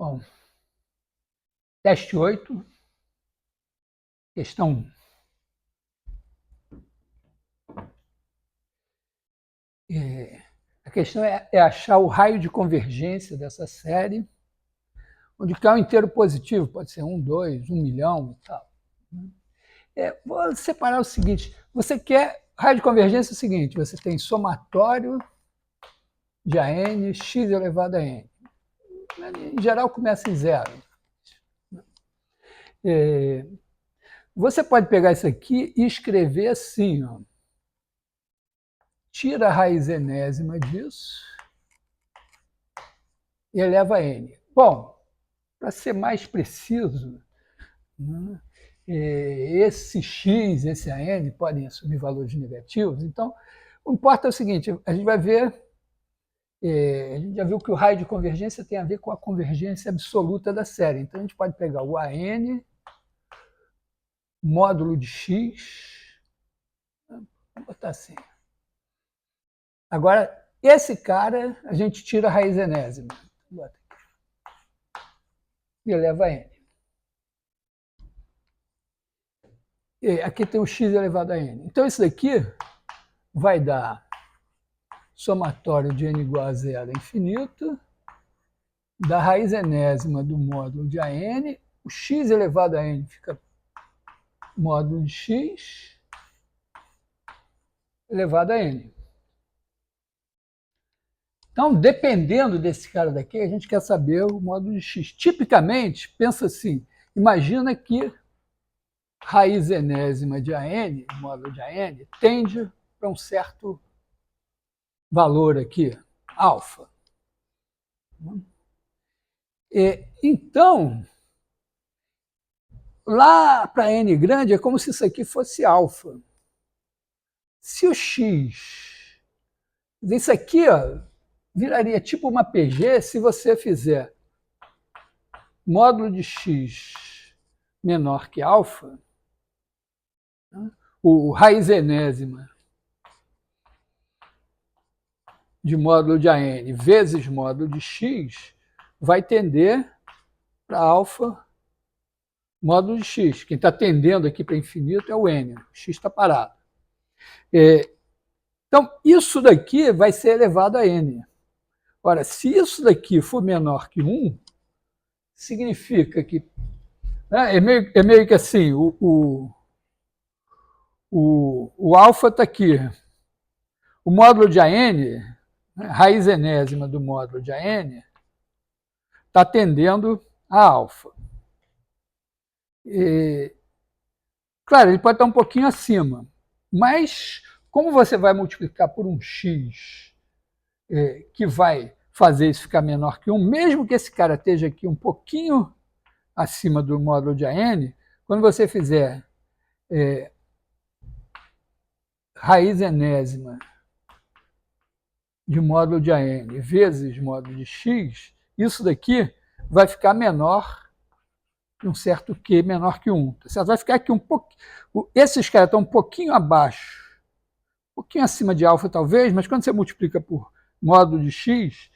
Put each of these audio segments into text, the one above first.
Bom, teste 8, questão 1. A questão é achar o raio de convergência dessa série, onde K é um inteiro positivo, pode ser 1, 2, 1 milhão e tal. Vou separar o seguinte, você quer, raio de convergência é o seguinte, você tem somatório de AN, x elevado a n. Em geral começa em zero. Você pode pegar isso aqui e escrever assim, ó. Tira a raiz enésima disso e eleva a n. Bom, para ser mais preciso, né, esse x, esse AN podem assumir valores negativos. Então, o que importa é o seguinte, a gente vai ver, a gente já viu que o raio de convergência tem a ver com a convergência absoluta da série. Então, a gente pode pegar o AN, módulo de x, vou botar assim. Agora, esse cara, a gente tira a raiz enésima. E eleva a n. E aqui tem o x elevado a n. Então, isso daqui vai dar somatório de n igual a zero a infinito, da raiz enésima do módulo de AN, o x elevado a n fica módulo de x elevado a n. Então, dependendo desse cara daqui, a gente quer saber o módulo de x. Tipicamente, pensa assim, imagina que raiz enésima de AN, módulo de AN, tende para um certo valor aqui, alfa. Então, lá para n grande é como se isso aqui fosse alfa. Se o x, isso aqui ó, viraria tipo uma PG se você fizer módulo de x menor que alfa, o raiz enésima de módulo de AN vezes módulo de x vai tender para alfa módulo de x. Quem está tendendo aqui para infinito é o n, o x está parado. Então, isso daqui vai ser elevado a n. Ora, se isso daqui for menor que 1, significa que... É meio que assim, o alfa está aqui. O módulo de AN, raiz enésima do módulo de AN, está tendendo a alfa. Claro, ele pode estar um pouquinho acima, mas como você vai multiplicar por um x que vai fazer isso ficar menor que 1, mesmo que esse cara esteja aqui um pouquinho acima do módulo de AN, quando você fizer raiz enésima de módulo de AN vezes módulo de x, isso daqui vai ficar menor que um certo Q menor que 1. Tá certo? Vai ficar aqui um pouquinho... Esses caras estão um pouquinho abaixo, um pouquinho acima de alfa talvez, mas quando você multiplica por módulo de x,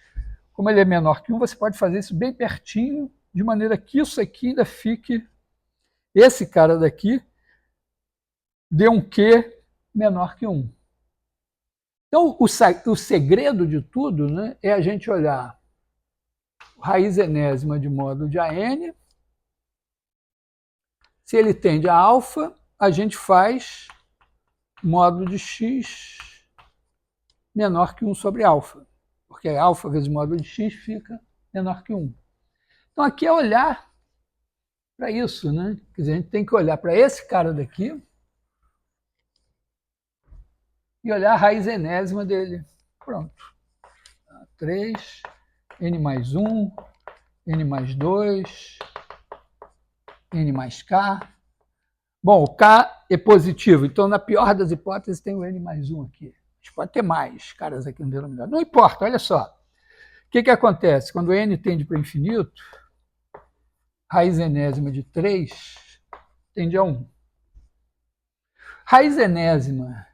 como ele é menor que 1, você pode fazer isso bem pertinho, de maneira que isso aqui ainda fique... Esse cara daqui dê um Q menor que 1. Então, o segredo de tudo, né, é a gente olhar raiz enésima de módulo de AN. Se ele tende a alfa, a gente faz módulo de x menor que 1 sobre alfa, porque alfa vezes módulo de x fica menor que 1. Então, aqui é olhar para isso, né? Quer dizer, a gente tem que olhar para esse cara daqui e olhar a raiz enésima dele. Pronto. 3, n mais 1, n mais 2, n mais k. Bom, o k é positivo, então na pior das hipóteses tem o n mais 1 aqui. A gente pode ter mais caras aqui no denominador. Não importa, olha só. O que acontece? Quando n tende para o infinito, raiz enésima de 3 tende a 1. Raiz enésima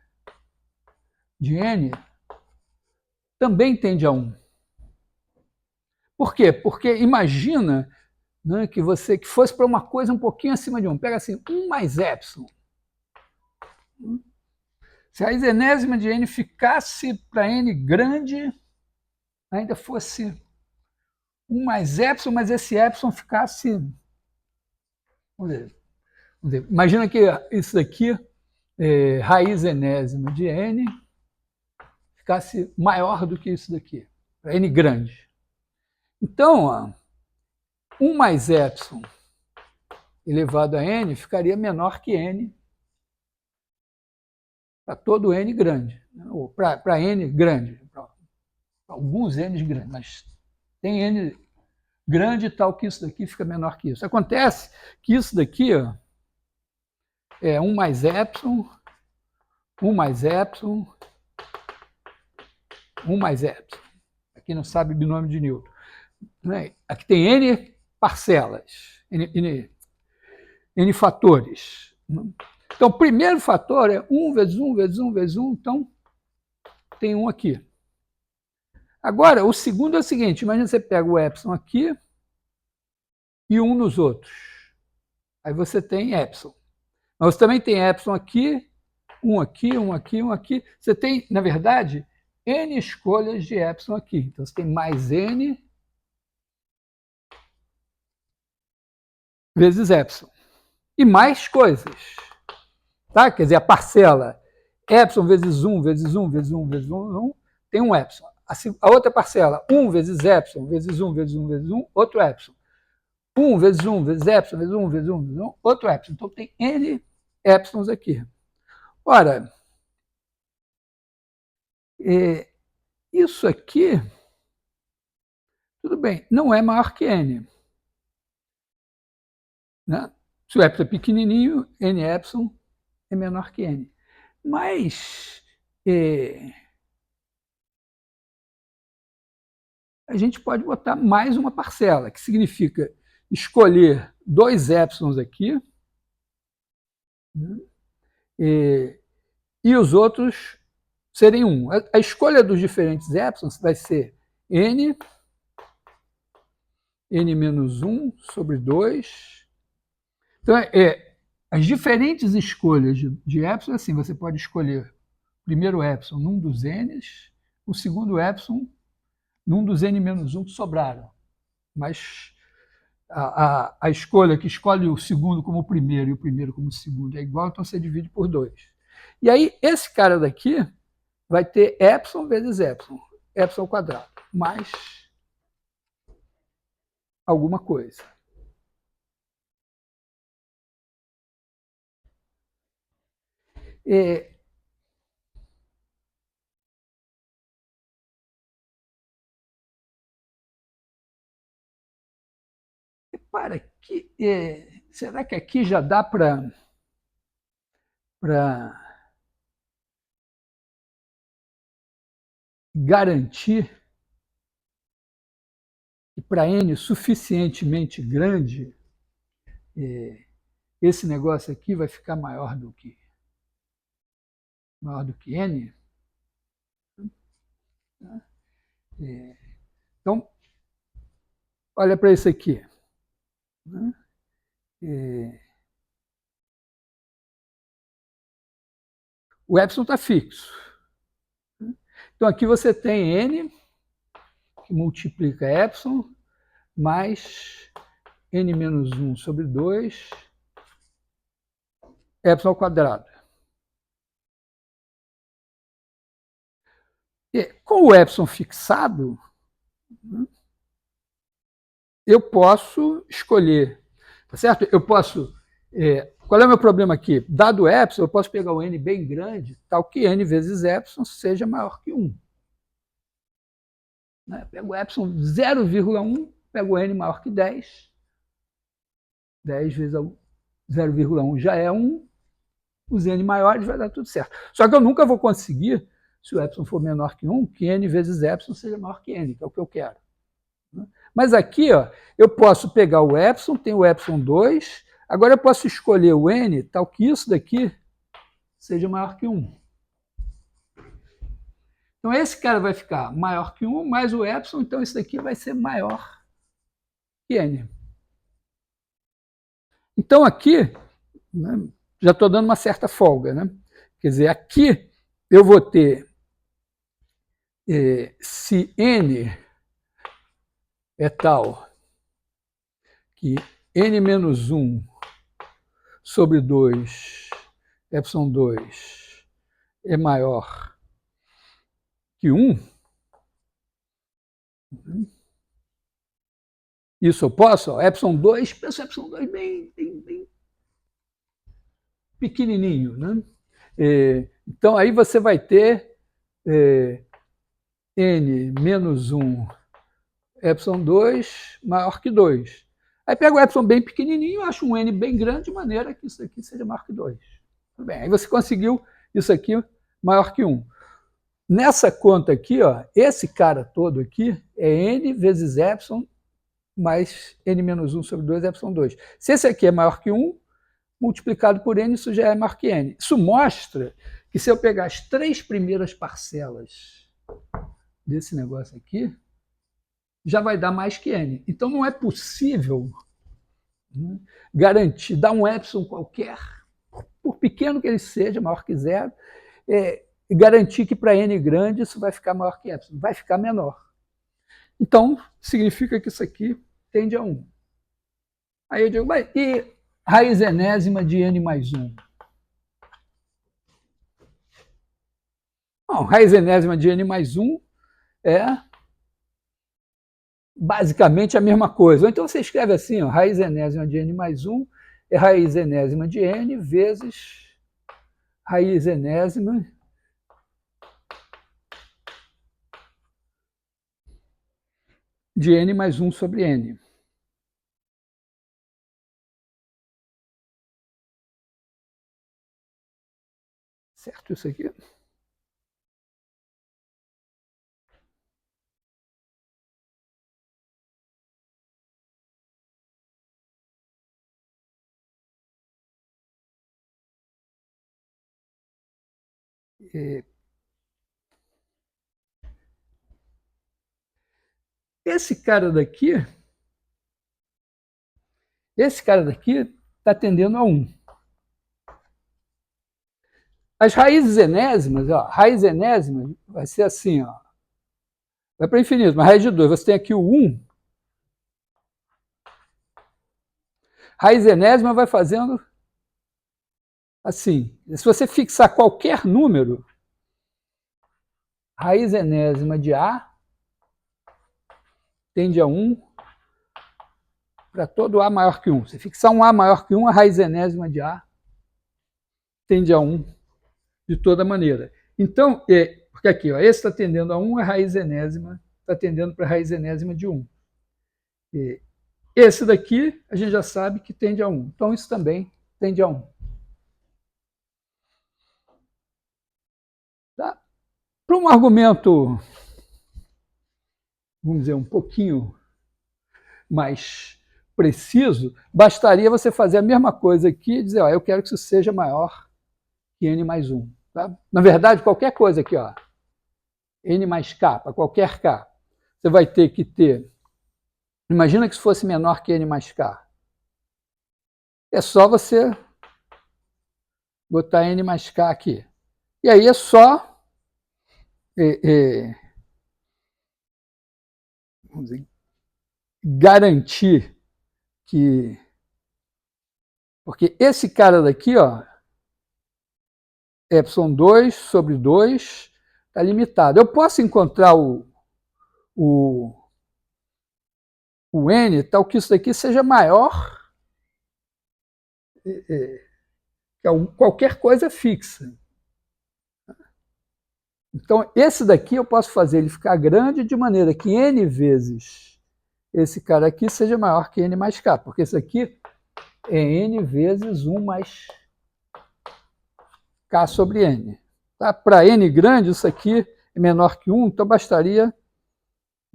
de n também tende a 1. Por quê? Porque imagina, né, que fosse para uma coisa um pouquinho acima de 1. Pega assim, 1 mais epsilon. Se a enésima de n ficasse para n grande, ainda fosse 1 mais epsilon, mas esse epsilon ficasse... Vamos ver. Imagina que isso daqui, raiz enésima de n, ficasse maior do que isso daqui, n grande. Então, ó, 1 mais epsilon elevado a n ficaria menor que n para todo n grande, ou para n grande, para alguns n grandes, mas tem n grande tal que isso daqui fica menor que isso. Acontece que isso daqui, ó, é 1 mais epsilon, 1 mais epsilon, 1 mais epsilon. Aqui não sabe o binômio de Newton. Aqui tem n parcelas, n fatores. Então, o primeiro fator é 1 vezes 1 vezes 1 vezes 1, então tem 1 aqui. Agora, o segundo é o seguinte, imagina você pega o epsilon aqui e 1 nos outros. Aí você tem epsilon. Mas você também tem epsilon aqui, 1 aqui, 1 aqui, 1 aqui. Você tem, na verdade, n escolhas de epsilon aqui. Então, você tem mais n vezes epsilon. E mais coisas. Tá? Quer dizer, a parcela epsilon vezes 1 vezes 1 vezes 1 vezes 1, tem um epsilon. A outra parcela, 1 vezes epsilon vezes 1 vezes 1 vezes 1, outro epsilon. 1 vezes 1 vezes epsilon vezes 1 vezes 1 vezes 1, outro epsilon. Então, tem n epsilons aqui. Ora, isso aqui, tudo bem, não é maior que n. Né? Se o epsilon é pequenininho, n epsilon é menor que n. Mas a gente pode botar mais uma parcela, que significa escolher 2 epsilons aqui, né? E os outros serem 1. A escolha dos diferentes epsilons vai ser n menos 1 sobre 2. Então, as diferentes escolhas de epsilon, assim, você pode escolher o primeiro epsilon num dos n's, o segundo epsilon num dos n menos 1 que sobraram. Mas a escolha que escolhe o segundo como o primeiro e o primeiro como o segundo é igual, então você divide por 2. E aí, esse cara daqui vai ter epsilon vezes epsilon ao quadrado, mais alguma coisa. Repara que será que aqui já dá para garantir que para n suficientemente grande, esse negócio aqui vai ficar maior do que n? Então, olha para isso aqui. O epsilon está fixo. Então, aqui você tem n, que multiplica epsilon, mais n menos 1 sobre 2, epsilon ao quadrado. E, com o epsilon fixado, eu posso escolher, tá certo? Eu posso... qual é o meu problema aqui? Dado o epsilon, eu posso pegar o n bem grande, tal que n vezes epsilon seja maior que 1. Né? Pego o epsilon 0,1, pego o n maior que 10. 10 vezes 0,1 já é 1. Os n maiores vai dar tudo certo. Só que eu nunca vou conseguir, se o epsilon for menor que 1, que n vezes epsilon seja maior que n, que é o que eu quero. Mas aqui, ó, eu posso pegar o epsilon, tem o epsilon 2, agora eu posso escolher o n, tal que isso daqui seja maior que 1. Então, esse cara vai ficar maior que 1, mais o epsilon, então isso daqui vai ser maior que n. Então, aqui, né, já estou dando uma certa folga. Né? Quer dizer, aqui eu vou ter, se n é tal que n menos 1 sobre 2, epsilon 2, é maior que 1, isso eu posso, ó, epsilon 2, pensa epsilon 2 bem pequenininho. Né? Então, aí você vai ter n menos 1 epsilon 2 maior que 2. Aí pega o epsilon bem pequenininho, acha um n bem grande, de maneira que isso aqui seja maior que 2. Tudo bem, aí você conseguiu isso aqui maior que 1. Nessa conta aqui, ó, esse cara todo aqui é n vezes epsilon mais n menos 1 sobre 2 epsilon 2. Se esse aqui é maior que 1, multiplicado por n, isso já é maior que n. Isso mostra que se eu pegar as 3 primeiras parcelas desse negócio aqui, já vai dar mais que n. Então, não é possível, né, garantir, dar um epsilon qualquer, por pequeno que ele seja, maior que zero, e garantir que para n grande isso vai ficar maior que epsilon. Vai ficar menor. Então, significa que isso aqui tende a 1. Aí eu digo, mas e raiz enésima de n mais 1? Bom, raiz enésima de n mais 1 é basicamente a mesma coisa. Ou então você escreve assim, ó, raiz enésima de n mais 1 é raiz enésima de n vezes raiz enésima de n mais 1 sobre n. Certo isso aqui? Esse cara daqui está tendendo a 1. As raízes enésimas, ó, raiz enésima vai ser assim, ó, vai para o infinito, mas raiz de 2, você tem aqui o 1. Raiz enésima vai fazendo assim. Se você fixar qualquer número, raiz enésima de A tende a 1 para todo A maior que 1. Se fixar um A maior que 1, a raiz enésima de A tende a 1 de toda maneira. Então, porque aqui, ó, esse está tendendo a 1, a raiz enésima está tendendo para a raiz enésima de 1. Esse daqui, a gente já sabe que tende a 1. Então, isso também tende a 1. Tá? Para um argumento, vamos dizer, um pouquinho mais preciso, bastaria você fazer a mesma coisa aqui e dizer, ó, eu quero que isso seja maior que n mais 1. Tá? Na verdade, qualquer coisa aqui, ó, n mais k, para qualquer k, você vai ter que ter... Imagina que isso fosse menor que n mais k. É só você botar n mais k aqui. E aí é só vamos dizer, garantir que... Porque esse cara daqui, ó, epsilon 2 sobre 2 está limitado. Eu posso encontrar o n tal que isso daqui seja maior que qualquer coisa fixa. Então, esse daqui eu posso fazer ele ficar grande de maneira que n vezes esse cara aqui seja maior que n mais k, porque isso aqui é n vezes 1 mais k sobre n. Tá? Para n grande, isso aqui é menor que 1, então bastaria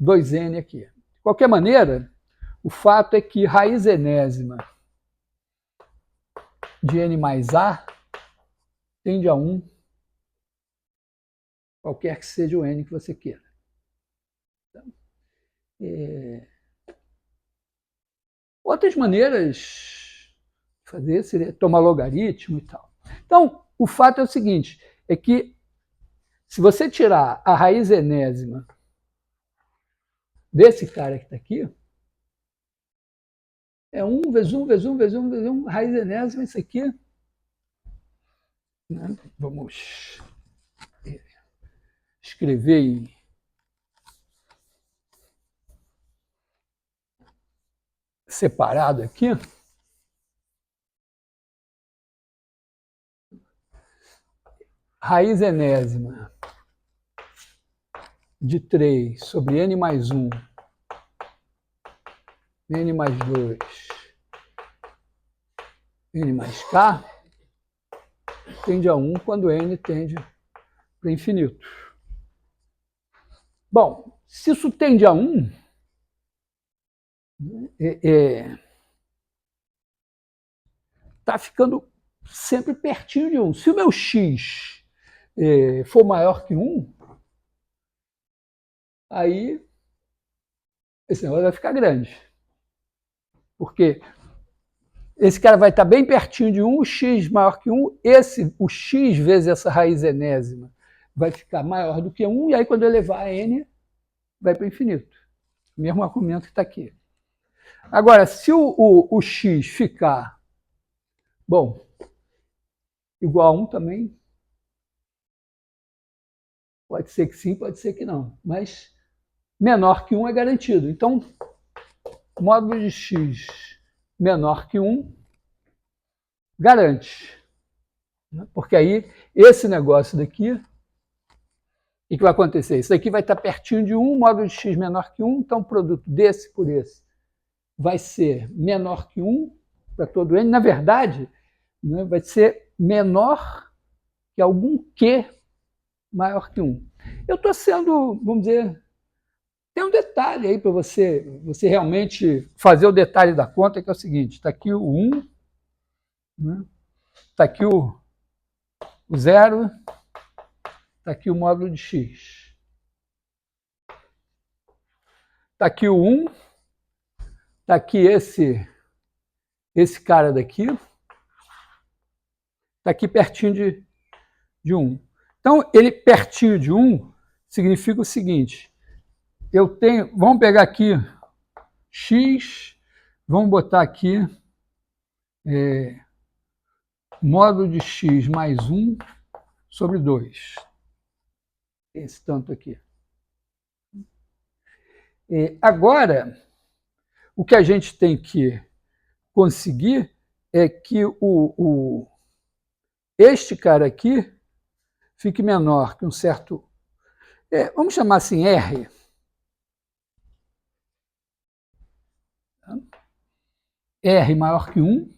2n aqui. De qualquer maneira, o fato é que raiz enésima de n mais a tende a 1, qualquer que seja o n que você queira. Então, Outras maneiras de fazer seria tomar logaritmo e tal. Então, o fato é o seguinte, é que se você tirar a raiz enésima desse cara que está aqui, é 1 vezes 1 vezes 1 vezes 1 vezes 1, raiz enésima, isso aqui. Né? Vamos escrever em separado aqui. Raiz enésima de 3 sobre n mais 1, n mais 2, n mais k, tende a 1 quando n tende para infinito. Bom, se isso tende a 1, está ficando sempre pertinho de 1. Se o meu x for maior que 1, aí esse negócio vai ficar grande. Porque esse cara vai estar bem pertinho de 1, o x maior que 1, o x vezes essa raiz enésima vai ficar maior do que 1, e aí quando eu levar a n, vai para o infinito. O mesmo argumento que está aqui. Agora, se o x ficar, bom, igual a 1 também, pode ser que sim, pode ser que não, mas menor que 1 é garantido. Então, módulo de x menor que 1 garante. Porque aí, esse negócio daqui, o que vai acontecer? Isso daqui vai estar pertinho de 1, módulo de x menor que 1, então o produto desse por esse vai ser menor que 1 para todo n. Na verdade, né, vai ser menor que algum q maior que 1. Eu estou sendo, vamos dizer, tem um detalhe aí para você realmente fazer o detalhe da conta, que é o seguinte, está aqui o 1, né, está aqui o 0, está aqui o módulo de x. Está aqui o 1, está aqui esse cara daqui, está aqui pertinho de 1. Então, ele pertinho de 1 significa o seguinte, eu tenho, vamos pegar aqui x, vamos botar aqui módulo de x mais 1 sobre 2. Esse tanto aqui. Agora, o que a gente tem que conseguir é que este cara aqui fique menor que um certo, vamos chamar assim R. R maior que 1.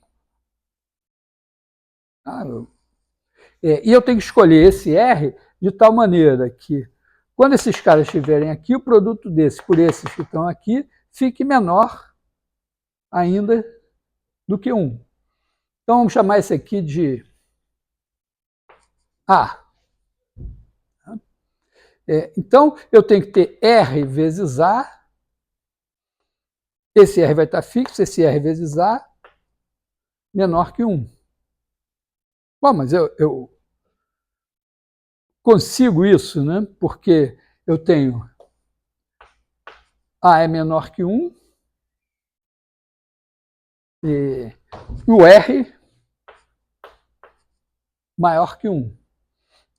E eu tenho que escolher esse R de tal maneira que, quando esses caras estiverem aqui, o produto desse por esses que estão aqui fique menor ainda do que 1. Então, vamos chamar esse aqui de A. Então, eu tenho que ter R vezes A. Esse R vai estar fixo, esse R vezes A menor que 1. Bom, mas eu consigo isso, né? Porque eu tenho A é menor que 1 e o R maior que 1.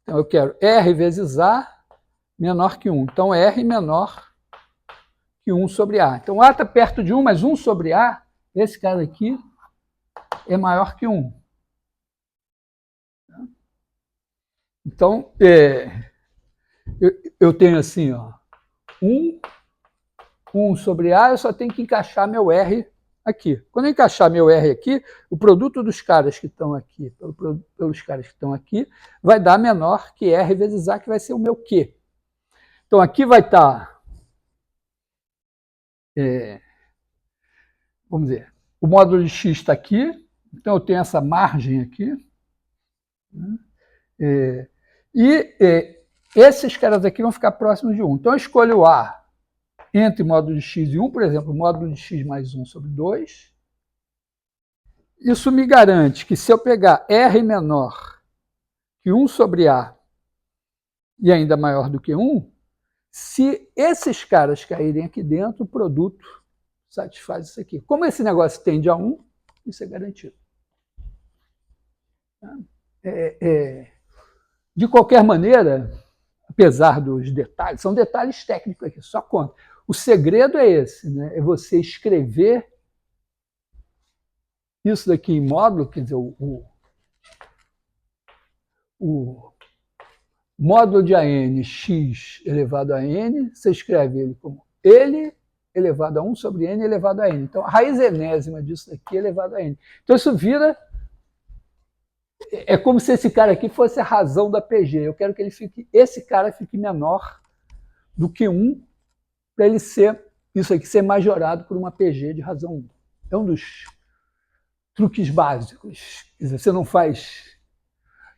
Então, eu quero R vezes A menor que 1. Então, R menor que 1 sobre A. Então, A está perto de 1, mas 1 sobre A, esse cara aqui, é maior que 1. Então, eu tenho assim, ó, 1 sobre A, eu só tenho que encaixar meu R aqui. Quando eu encaixar meu R aqui, o produto dos caras que estão aqui, pelos caras que estão aqui, vai dar menor que R vezes A, que vai ser o meu Q. Então, aqui vai estar, vamos dizer, o módulo de x está aqui, então eu tenho essa margem aqui, né? Esses caras aqui vão ficar próximos de 1. Então, eu escolho A entre módulo de x e 1, por exemplo, módulo de x mais 1 sobre 2, Isso me garante que se eu pegar R menor que 1 sobre A e ainda maior do que 1, se esses caras caírem aqui dentro, o produto satisfaz isso aqui. Como esse negócio tende a 1, isso é garantido. De qualquer maneira, apesar dos detalhes, são detalhes técnicos aqui, só conta. O segredo é esse, né? É você escrever isso daqui em módulo, quer dizer, o módulo de AN x elevado a n, você escreve ele como ele elevado a 1 sobre n elevado a n. Então, a raiz enésima disso daqui é elevado a n. Então, isso vira... É como se esse cara aqui fosse a razão da PG. Eu quero que ele fique, esse cara fique menor do que 1, para ele ser, isso aqui ser majorado por uma PG de razão 1. É um dos truques básicos. Quer dizer, você não faz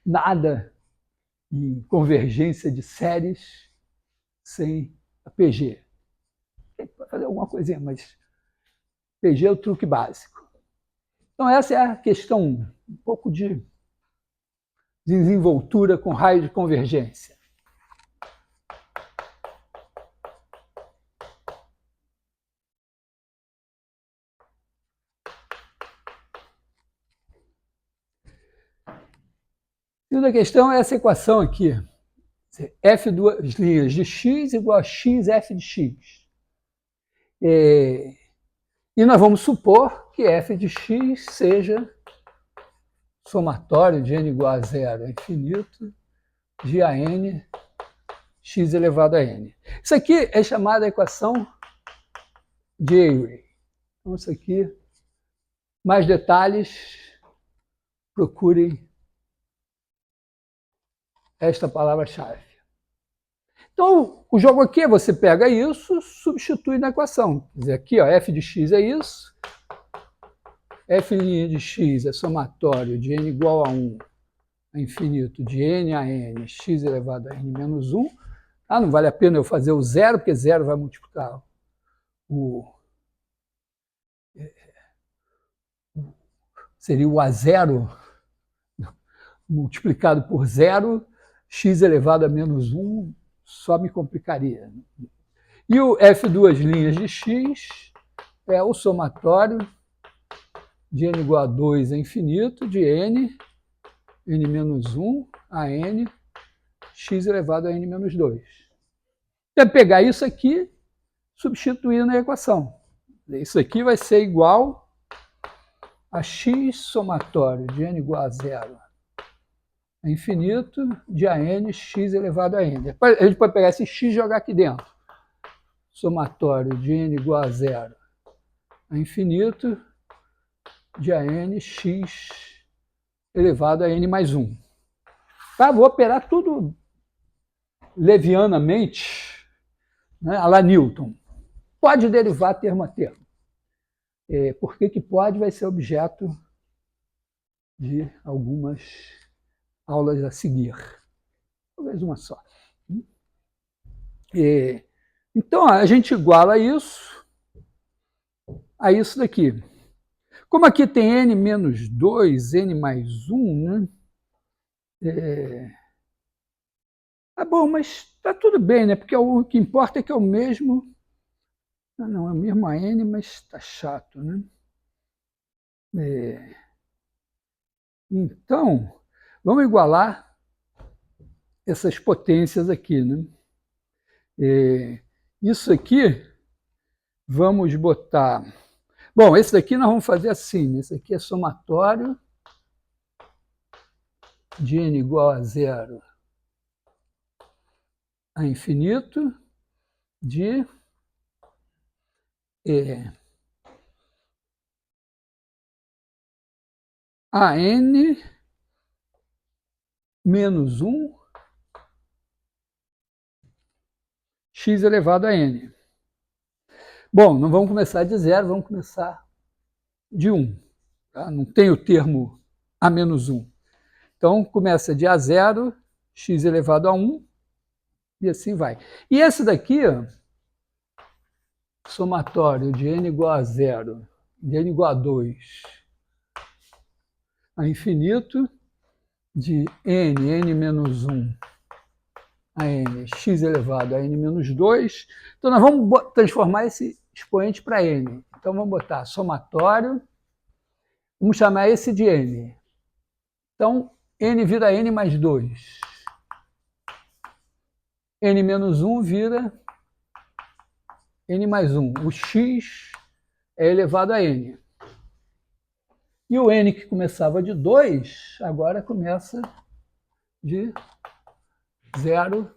nada em convergência de séries sem a PG. Tem que fazer alguma coisinha, mas PG é o truque básico. Então, essa é a questão 1. Um pouco de desenvoltura com raio de convergência. A segunda questão é essa equação aqui. F duas linhas de x igual a x f de x. E nós vamos supor que f de x seja somatório de n igual a 0 a infinito de a n x elevado a n. Isso aqui é chamada equação de Euler. Então, isso aqui, mais detalhes, procurem esta palavra-chave. Então, o jogo aqui é você pega isso, substitui na equação. Quer dizer, aqui, ó, f de x é isso, f' de x é somatório de n igual a 1 a infinito de n a n, x elevado a n menos 1. Ah, não vale a pena eu fazer o zero, porque zero vai multiplicar seria o A0 multiplicado por zero, x elevado a menos 1, só me complicaria. E o f duas linhas de x é o somatório de n igual a 2 a infinito de n menos 1 a n, x elevado a n menos 2. Então, pegar isso aqui, substituir na equação. Isso aqui vai ser igual a x somatório de n igual a 0 a infinito de a n x elevado a n. A gente pode pegar esse x e jogar aqui dentro. Somatório de n igual a 0 a infinito de a n x elevado a n mais 1. Tá? Vou operar tudo levianamente, né, a la Newton. Pode derivar termo a termo. Por que pode? Vai ser objeto de algumas aulas a seguir. Talvez uma só. Então, a gente iguala isso a isso daqui. Como aqui tem n menos 2, n mais 1, né? Tá bom, mas tá tudo bem, né? Porque o que importa é que é o mesmo... Não, é o mesmo a n, mas tá chato, né? Então, vamos igualar essas potências aqui, né? Isso aqui, vamos botar... Bom, esse daqui nós vamos fazer assim, né? Esse aqui é somatório de n igual a 0 a infinito de a n menos 1 x elevado a n. Bom, não vamos começar de 0, vamos começar de 1. Tá? Não tem o termo a menos 1. Então, começa de A0, x elevado a 1, e assim vai. E esse daqui, ó, somatório de n igual a 0, de n igual a 2, a infinito de n menos 1 a n, x elevado a n menos 2. Então, nós vamos transformar esse expoente para n. Então, vamos botar somatório, vamos chamar esse de n. Então, n vira n mais 2. N menos 1 vira n mais 1. O x é elevado a n. E o n que começava de 2, agora começa de 0.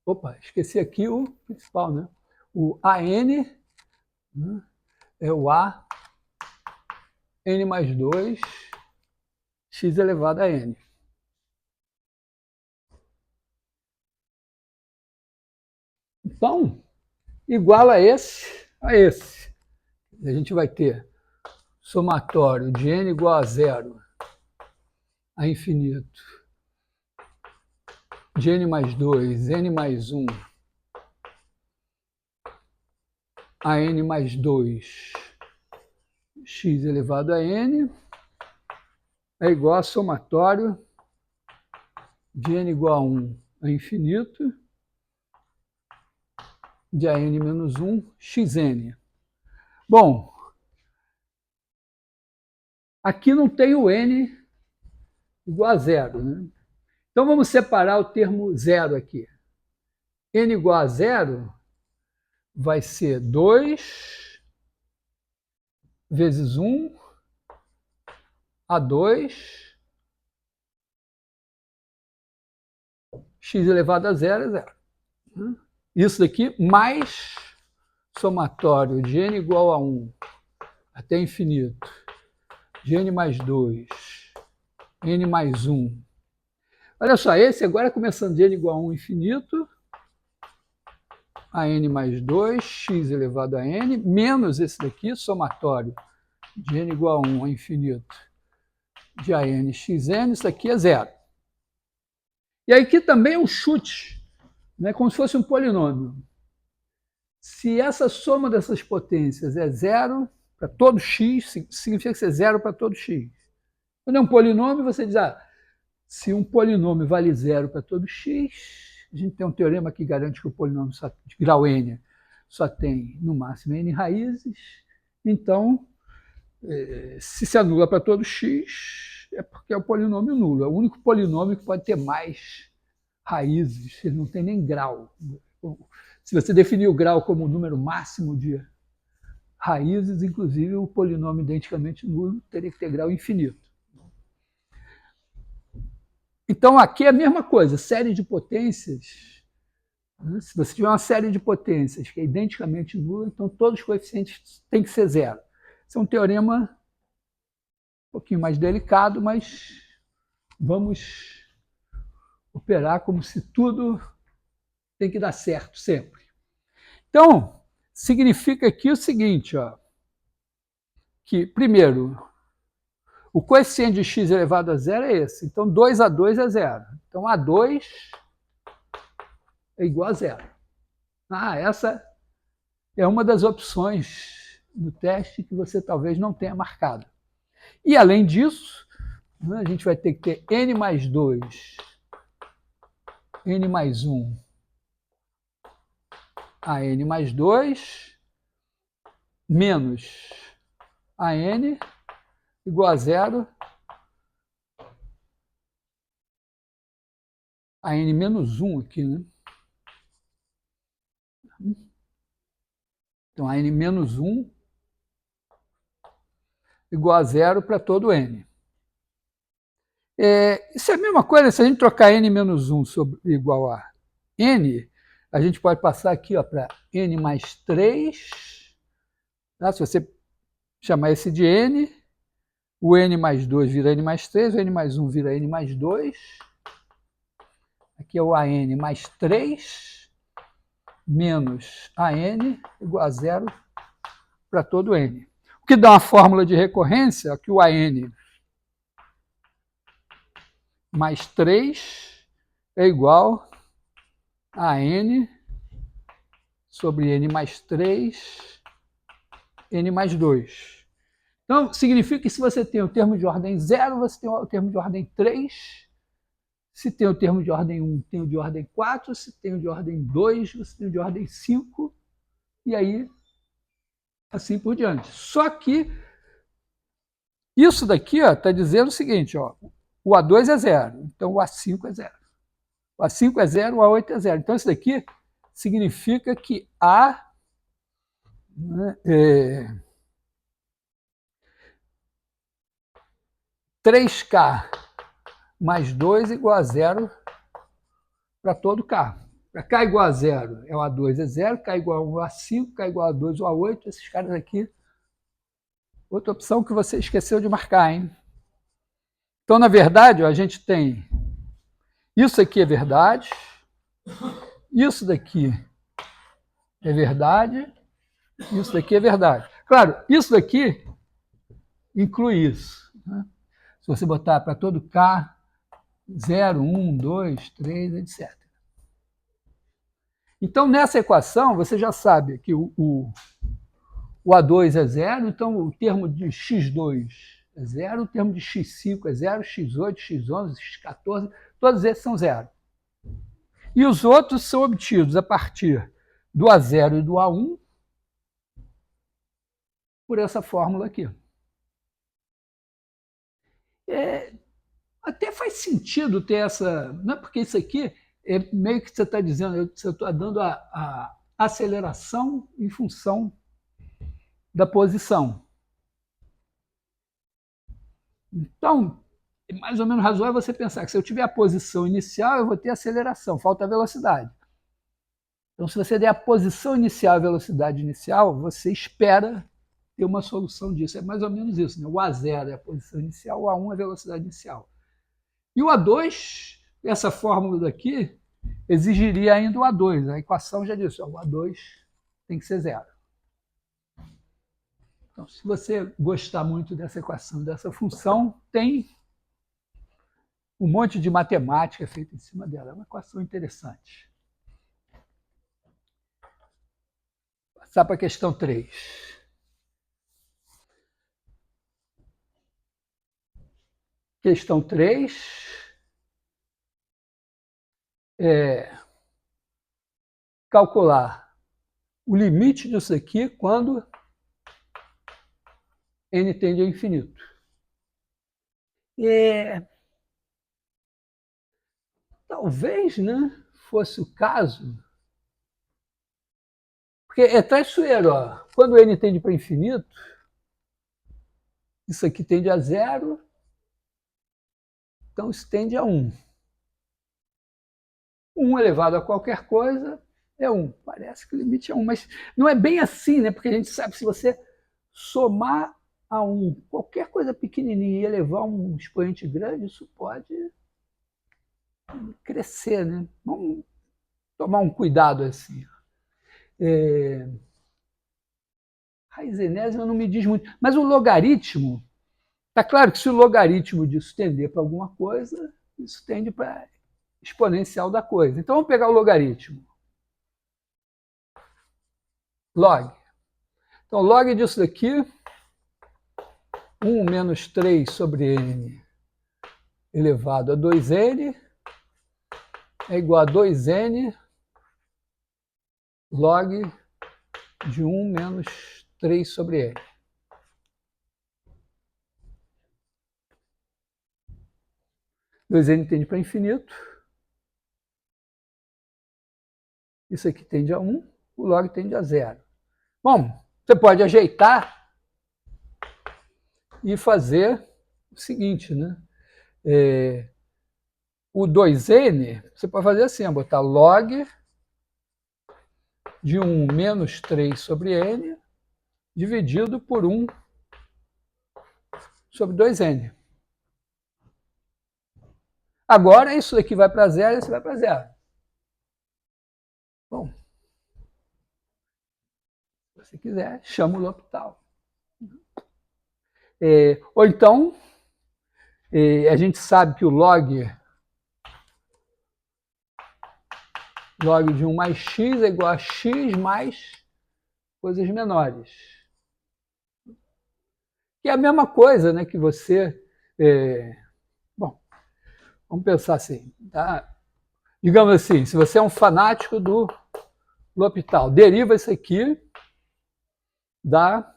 Opa, esqueci aqui o principal, né? O AN, né, é o A, n mais 2, x elevado a n. Então, igual a esse. A gente vai ter somatório de n igual a 0 a infinito de n mais 2, n mais 1 a n mais 2, x elevado a n, é igual a somatório de n igual a 1 a infinito de a n menos 1, xn. Bom, aqui não tem o n igual a 0, né? Então, vamos separar o termo 0 aqui. N igual a 0 vai ser 2 vezes 1 a 2, x elevado a 0 é 0. Isso daqui mais somatório de n igual a 1 até infinito, de n mais 2, n mais 1. Olha só, esse agora começando de n igual a 1 infinito, a n mais 2, x elevado a n, menos esse daqui, somatório de n igual a 1 a infinito, de a n xn, isso aqui é 0. E aí aqui também é um chute, né, como se fosse um polinômio. Se essa soma dessas potências é 0 para todo x, significa que é 0 para todo x. Quando é um polinômio, você diz, se um polinômio vale 0 para todo x, a gente tem um teorema que garante que o polinômio de grau n só tem, no máximo, n raízes. Então, se se anula para todo x, é porque é o polinômio nulo. É o único polinômio que pode ter mais raízes, ele não tem nem grau. Se você definir o grau como o número máximo de raízes, inclusive o polinômio identicamente nulo teria que ter grau infinito. Então, aqui é a mesma coisa, série de potências. Né? Se você tiver uma série de potências que é identicamente nula, então todos os coeficientes têm que ser 0. Esse é um teorema um pouquinho mais delicado, mas vamos operar como se tudo tem que dar certo sempre. Então, significa aqui o seguinte, que, primeiro, o coeficiente de x elevado a 0 é esse. Então, 2 a 2 é 0. Então, A2 é igual a 0. Essa é uma das opções no teste que você talvez não tenha marcado. E, além disso, a gente vai ter que ter n mais 2, n mais 1 a n mais 2, menos a n igual a 0 a n menos 1 aqui, né? Então, a n menos 1 igual a 0 para todo n. Isso é a mesma coisa, se a gente trocar n menos 1 igual a n, a gente pode passar aqui para n mais 3. Tá? Se você chamar esse de n, o n mais 2 vira n mais 3, o n mais 1 vira n mais 2. Aqui é o an mais 3, menos an igual a 0 para todo n. O que dá uma fórmula de recorrência, que o an mais 3 é igual a n sobre n mais 3, n mais 2. Então, significa que se você tem o termo de ordem 0, você tem o termo de ordem 3. Se tem o termo de ordem 1, tem o de ordem 4. Se tem o de ordem 2, você tem o de ordem 5. E aí, assim por diante. Só que isso daqui está dizendo o seguinte, ó, o A2 é 0, então o A5 é 0. O A5 é 0, o A8 é 0. Então isso daqui significa que A, né, 3K mais 2 igual a 0 para todo K. Para K igual a 0, o A2 é 0, K igual a 1 é o A5, K igual a 2 é o A8, esses caras aqui. Outra opção que você esqueceu de marcar, hein? Então, na verdade, ó, a gente tem isso aqui é verdade, isso daqui é verdade, isso daqui é verdade. Claro, isso daqui inclui isso. Né? Se você botar para todo K, 0, 1, 2, 3, etc. Então, nessa equação, você já sabe que o A2 é 0, então o termo de x2 é 0, o termo de x5 é 0, x8, x11, x14, todos esses são 0. E os outros são obtidos a partir do A0 e do A1 por essa fórmula aqui. Até faz sentido ter essa... Não é porque isso aqui é meio que você está dizendo, eu estou dando a aceleração em função da posição. Então, é mais ou menos razoável você pensar que se eu tiver a posição inicial, eu vou ter aceleração, falta a velocidade. Então, se você der a posição inicial e a velocidade inicial, você espera ter uma solução disso. É mais ou menos isso, né? O A0 é a posição inicial, o A1 é a velocidade inicial. E o A2, essa fórmula daqui, exigiria ainda o A2. A equação já disse, ó, o A2 tem que ser 0. Então, se você gostar muito dessa equação, dessa função, tem um monte de matemática feita em cima dela. É uma equação interessante. Passar para a questão 3. Questão 3 é calcular o limite disso aqui quando n tende ao infinito. Talvez, né, fosse o caso, porque é traiçoeiro, ó. Quando n tende para infinito, isso aqui tende a 0, então isso tende a 1. 1 elevado a qualquer coisa é 1. Parece que o limite é 1, mas não é bem assim, né? Porque a gente sabe que se você somar a 1 qualquer coisa pequenininha e elevar um expoente grande, isso pode crescer, né? Vamos tomar um cuidado assim. Raiz enésima não me diz muito, mas o logaritmo, está claro que se o logaritmo disso tender para alguma coisa, isso tende para exponencial da coisa. Então vamos pegar o logaritmo. Log. Então log disso daqui, 1 menos 3 sobre n elevado a 2n é igual a 2n log de 1 menos 3 sobre n. Dois n tende para infinito. Isso aqui tende a 1, o log tende a 0. Bom, você pode ajeitar e fazer o seguinte, né? O 2n, você pode fazer assim, botar log de 1 menos 3 sobre n dividido por 1 sobre 2n. Agora, isso daqui vai para 0 e isso vai para 0. Bom, se você quiser, chama o L'Hopital. Ou então, a gente sabe que o log de 1 mais x é igual a x mais coisas menores. Que que é a mesma coisa, né, que você... bom, vamos pensar assim, tá? Digamos assim, se você é um fanático do L'Hopital, deriva isso aqui da...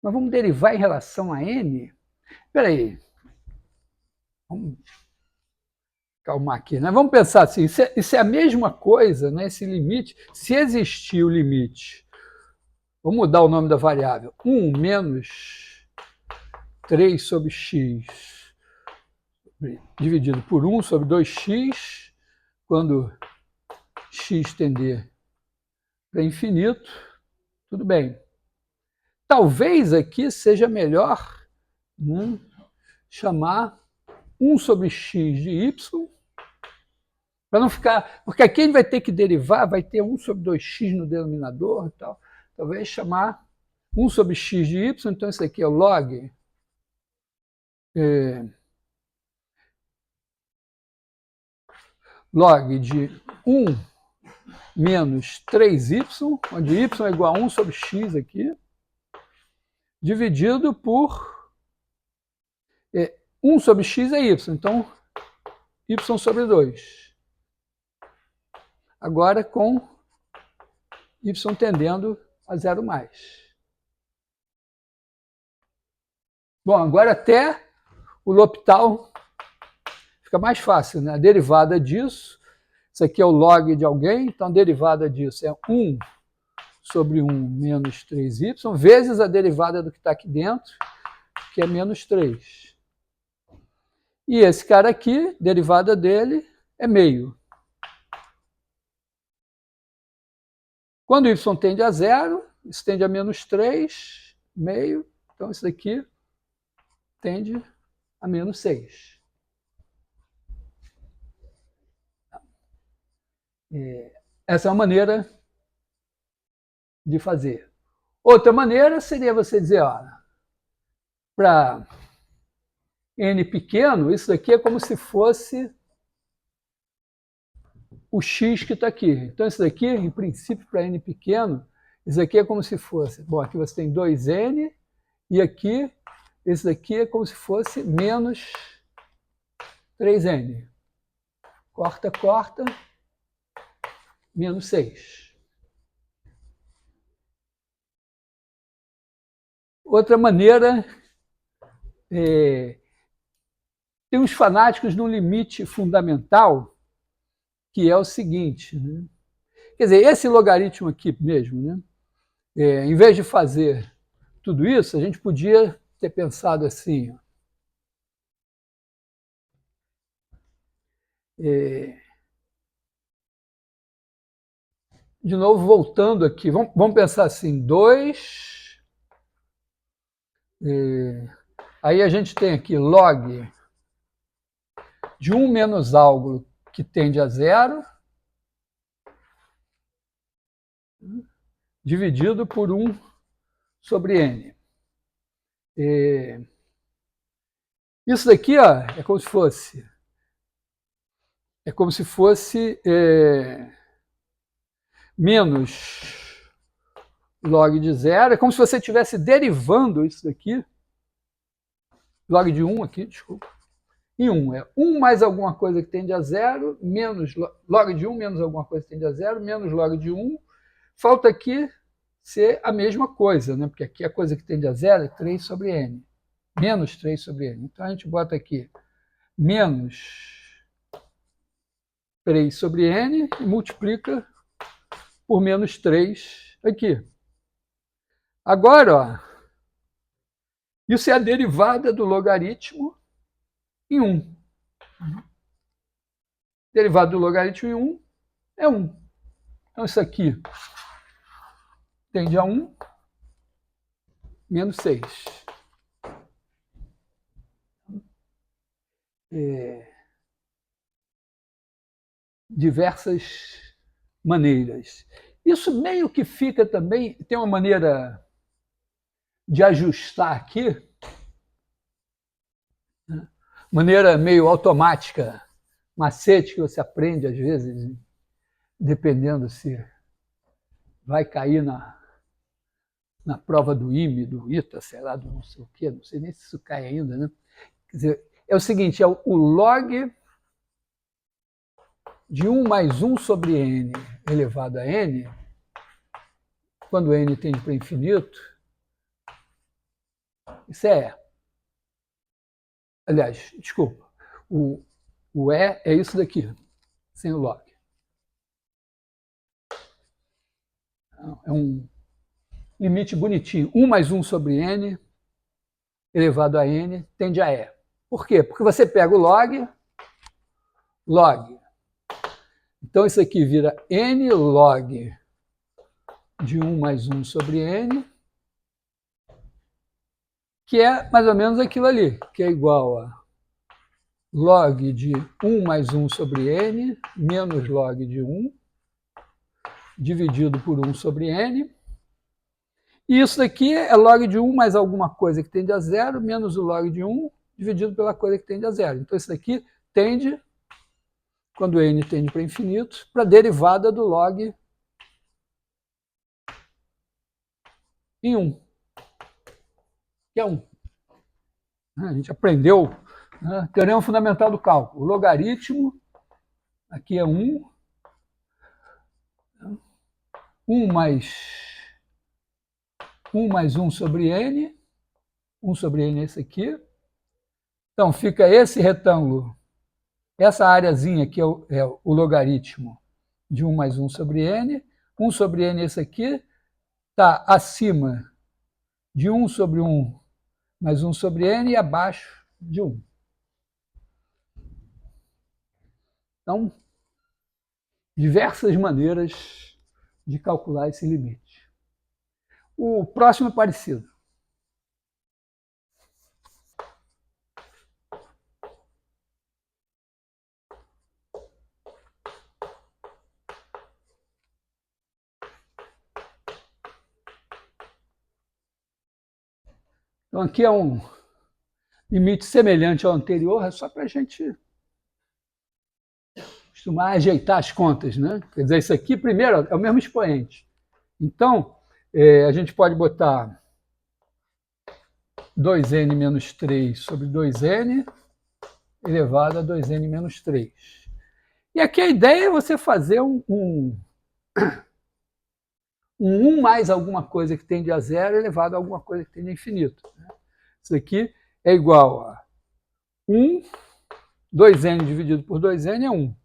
Nós vamos derivar em relação a n? Espera aí. Vamos calmar aqui, né? Vamos pensar assim, isso é a mesma coisa, né? Esse limite, se existir o limite, vou mudar o nome da variável, 1 menos 3 sobre x dividido por 1 sobre 2x, quando x tender para infinito, tudo bem. Talvez aqui seja melhor, né, chamar 1 sobre x de y, para não ficar... Porque aqui a gente vai ter que derivar, vai ter 1 sobre 2x no denominador e tal. Talvez chamar 1 sobre x de y, então isso aqui é o log log de 1 menos 3y, onde y é igual a 1 sobre x aqui, dividido por 1 sobre x é y, então y sobre 2. Agora com y tendendo a 0 mais. Bom, agora até o L'Hopital fica mais fácil, né? A derivada disso, isso aqui é o log de alguém, então a derivada disso é 1 sobre 1 menos 3y, vezes a derivada do que está aqui dentro, que é menos 3. E esse cara aqui, derivada dele, é meio. Quando y tende a 0, isso tende a menos 3, meio, então isso daqui tende a menos 6. Essa é uma maneira de fazer. Outra maneira seria você dizer, para n pequeno, isso daqui é como se fosse o x que está aqui. Então isso daqui, em princípio, para n pequeno, isso aqui é como se fosse... Bom, aqui você tem 2n, e aqui, esse daqui é como se fosse menos 3n. Corta, corta, menos 6. Outra maneira, tem uns fanáticos no limite fundamental, que é o seguinte, né? Quer dizer, esse logaritmo aqui mesmo, né? Em vez de fazer tudo isso, a gente podia ter pensado assim, de novo, voltando aqui, vamos pensar assim, 2, aí a gente tem aqui log de 1 menos algo que tende a 0, dividido por 1 sobre n. Isso daqui é como se fosse menos log de 0, é como se você estivesse derivando isso daqui, log de 1 aqui, desculpa, em 1. É 1 mais alguma coisa que tende a 0, menos log de 1 menos alguma coisa que tende a 0, menos log de 1. Falta aqui ser a mesma coisa, né? Porque aqui a coisa que tende a 0 é 3 sobre n. Menos 3 sobre n. Então a gente bota aqui menos 3 sobre n e multiplica por menos 3 aqui. Agora, isso é a derivada do logaritmo em 1. Derivada do logaritmo em 1 é 1. Então isso aqui tende a 1, menos 6. Diversas maneiras. Isso meio que fica também, tem uma maneira de ajustar aqui, né? Maneira meio automática, macete que você aprende às vezes, dependendo se vai cair na prova do IME, do ITA, sei lá, do não sei o quê, não sei nem se isso cai ainda, né? Quer dizer, é o seguinte, é o log de 1 mais 1 sobre n elevado a n, quando n tende para infinito, isso é. Aliás, desculpa, o E é isso daqui, sem o log. É um limite bonitinho. 1 mais 1 sobre n elevado a n tende a E. Por quê? Porque você pega o log, então isso aqui vira n log de 1 mais 1 sobre n, que é mais ou menos aquilo ali, que é igual a log de 1 mais 1 sobre n menos log de 1 dividido por 1 sobre n. E isso daqui é log de 1 mais alguma coisa que tende a zero, menos o log de 1 dividido pela coisa que tende a zero. Então isso daqui tende, quando n tende para infinito, para a derivada do log em 1, que é 1. A gente aprendeu, né, teorema fundamental do cálculo. O logaritmo, aqui é 1, 1 mais 1 sobre n, 1 sobre n é esse aqui. Então, fica esse retângulo, essa areazinha que é o logaritmo de 1 mais 1 sobre n. 1 sobre n é esse aqui, está acima de 1 sobre 1 mais 1 sobre n e abaixo de 1. Então, diversas maneiras de calcular esse limite. O próximo é parecido. Então, aqui é um limite semelhante ao anterior, é só para a gente costumar ajeitar as contas, né? Quer dizer, isso aqui, primeiro, é o mesmo expoente. Então, a gente pode botar 2n menos 3 sobre 2n elevado a 2n menos 3. E aqui a ideia é você fazer um 1 mais alguma coisa que tende a zero elevado a alguma coisa que tende a infinito. Isso aqui é igual a 1, 2n dividido por 2n é 1.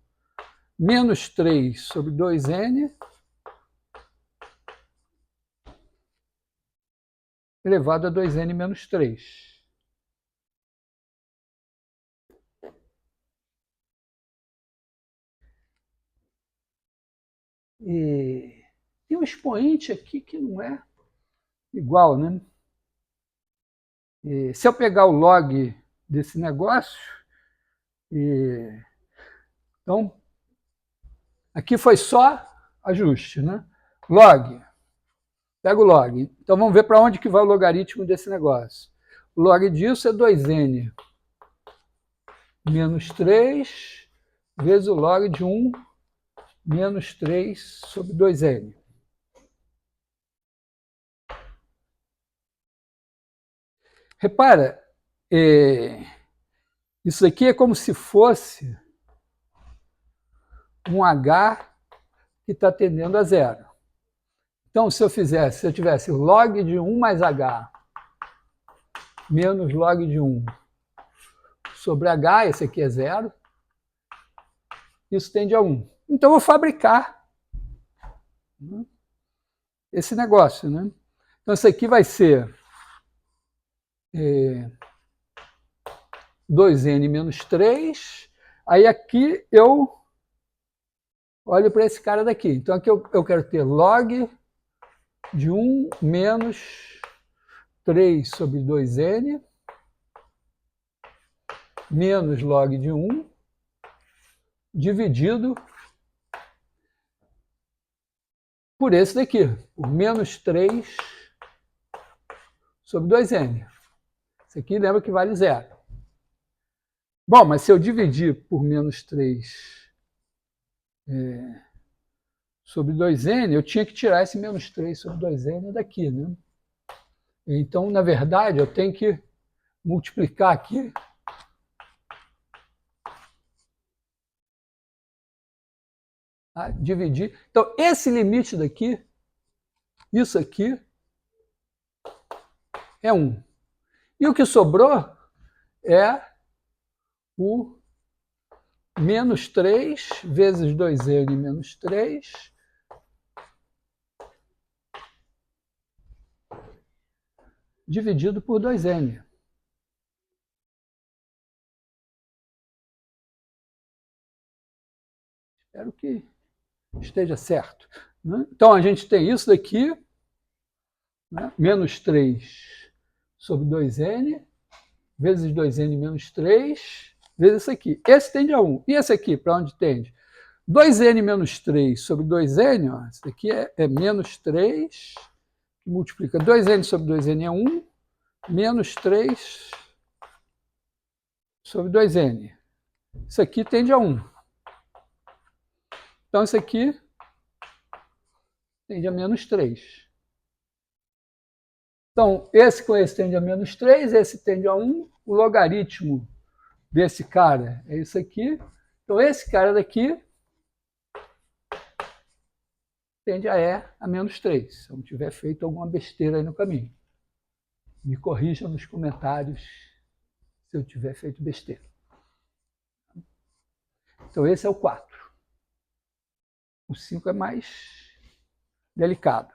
Menos 3 sobre 2n elevado a 2n menos 3. E tem um expoente aqui que não é igual, né? E se eu pegar o log desse negócio, então, aqui foi só ajuste, né? Log, pega o log. Então vamos ver para onde que vai o logaritmo desse negócio. O log disso é 2n menos 3 vezes o log de 1 menos 3 sobre 2n. Repara, isso aqui é como se fosse um h que está tendendo a zero. Então, se eu tivesse log de 1 mais h menos log de 1 sobre h, esse aqui é zero, isso tende a 1. Então, eu vou fabricar esse negócio, né? Então, isso aqui vai ser 2n menos 3. Aí aqui eu olho para esse cara daqui. Então, aqui eu quero ter log de 1 menos 3 sobre 2n menos log de 1 dividido por esse daqui, por menos 3 sobre 2n. Isso aqui lembra que vale zero. Bom, mas se eu dividir por menos 3 sobre 2n, eu tinha que tirar esse menos 3 sobre 2n daqui, né? Então, na verdade, eu tenho que multiplicar aqui dividir. Então, esse limite daqui, isso aqui, é 1. E o que sobrou é o menos 3 vezes 2n menos 3 dividido por 2n. Espero que esteja certo. Né? Então, a gente tem isso daqui, né? Menos 3 sobre 2n, vezes 2n menos 3, vezes isso aqui. Esse tende a 1. E esse aqui, para onde tende? 2n menos 3 sobre 2n, ó, isso aqui é menos 3, que multiplica 2n sobre 2n é 1, menos 3 sobre 2n. Isso aqui tende a 1. Então, isso aqui tende a menos 3. Então, esse com esse tende a menos 3, esse tende a 1. O logaritmo desse cara é isso aqui. Então, esse cara daqui tende a menos 3. Se eu não tiver feito alguma besteira aí no caminho. Me corrijam nos comentários se eu tiver feito besteira. Então, esse é o 4. O 5 é mais delicado.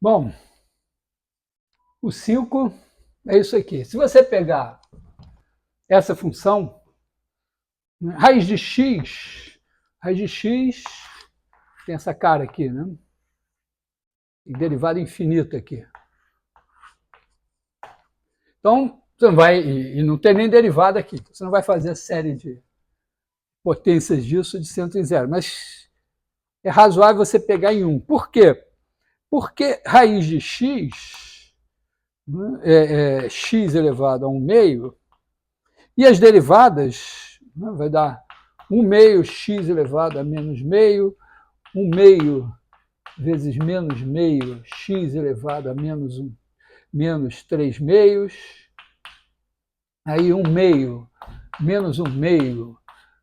Bom, o 5 é isso aqui. Se você pegar essa função, raiz de x tem essa cara aqui, né? E derivada infinita aqui. Então, você não vai, e não tem nem derivada aqui, você não vai fazer a série de potências disso de 100 em 0, mas é razoável você pegar em 1. Por quê? Porque raiz de x, né, é x elevado a 1 meio, e as derivadas, né, vai dar 1 meio x elevado a menos meio, 1 meio vezes menos meio x elevado a menos 3 meios, aí 1 meio menos 1 meio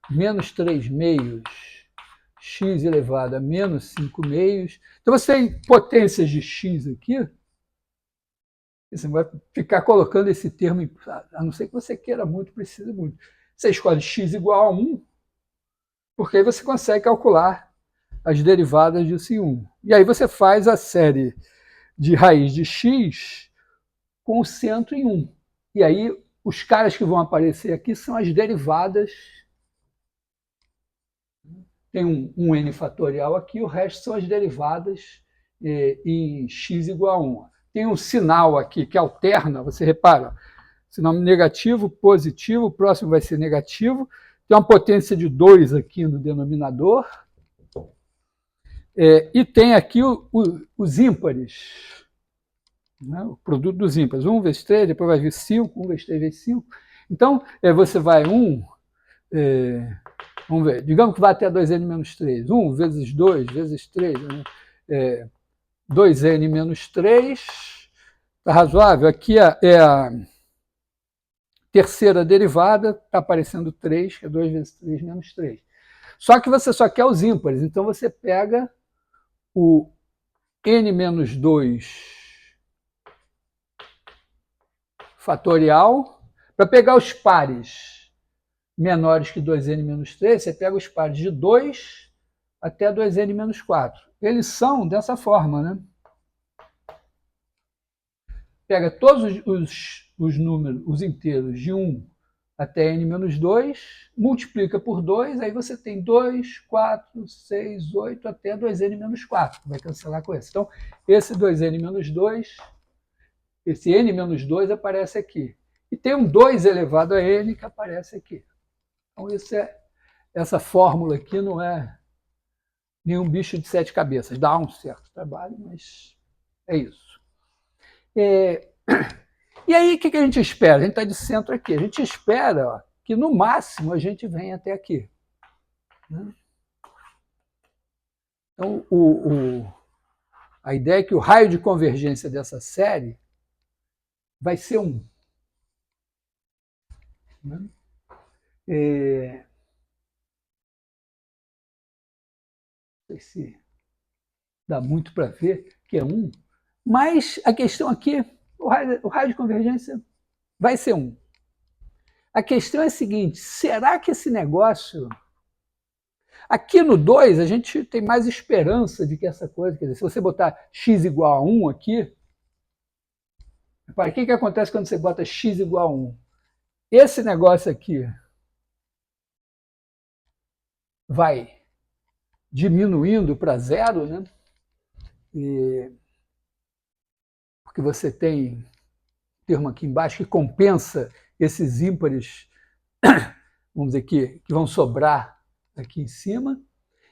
menos 3 meios x elevado a menos 5 meios. Então, você tem potências de x aqui, você vai ficar colocando esse termo, a não ser que você queira muito, precise muito. Você escolhe x igual a 1, porque aí você consegue calcular as derivadas disso em 1. E aí você faz a série de raiz de x com o centro em 1. E aí os caras que vão aparecer aqui são as derivadas. Tem um n fatorial aqui, o resto são as derivadas em x igual a 1. Tem um sinal aqui que alterna, você repara, sinal negativo, positivo, o próximo vai ser negativo. Tem uma potência de 2 aqui no denominador. E tem aqui os ímpares, né? O produto dos ímpares. 1 vezes 3, depois vai vir 5, 1 vezes 3 vezes 5. Então, você vai vamos ver, digamos que vai até 2n menos 3. 1 vezes 2 vezes 3, né? 2n menos 3, está razoável. Aqui é a terceira derivada, está aparecendo 3, que é 2 vezes 3 menos 3. Só que você só quer os ímpares, então você pega o n menos 2 fatorial. Para pegar os pares menores que 2n menos 3, você pega os pares de 2 até 2n menos 4. Eles são dessa forma, né? Pega todos os números, os inteiros de 1 até n menos 2, multiplica por 2, aí você tem 2, 4, 6, 8 até 2n menos 4. Vai cancelar com esse. Então, esse 2n menos 2, esse n menos 2 aparece aqui. E tem um 2 elevado a n que aparece aqui. Então, essa fórmula aqui não é nenhum bicho de 7 cabeças. Dá um certo trabalho, mas é isso. E aí, o que a gente espera? A gente está de centro aqui. A gente espera, ó, que, no máximo, a gente venha até aqui. Então, a ideia é que o raio de convergência dessa série vai ser 1. Não sei se dá muito para ver que é 1, mas a questão aqui, o raio de convergência vai ser 1. A questão é a seguinte, será que esse negócio... Aqui no 2, a gente tem mais esperança de que essa coisa... Quer dizer, se você botar x igual a 1 aqui... Repare, o que acontece quando você bota x igual a 1? Esse negócio aqui vai diminuindo para 0, né? Porque você tem termo aqui embaixo que compensa esses ímpares, vamos dizer, que vão sobrar aqui em cima,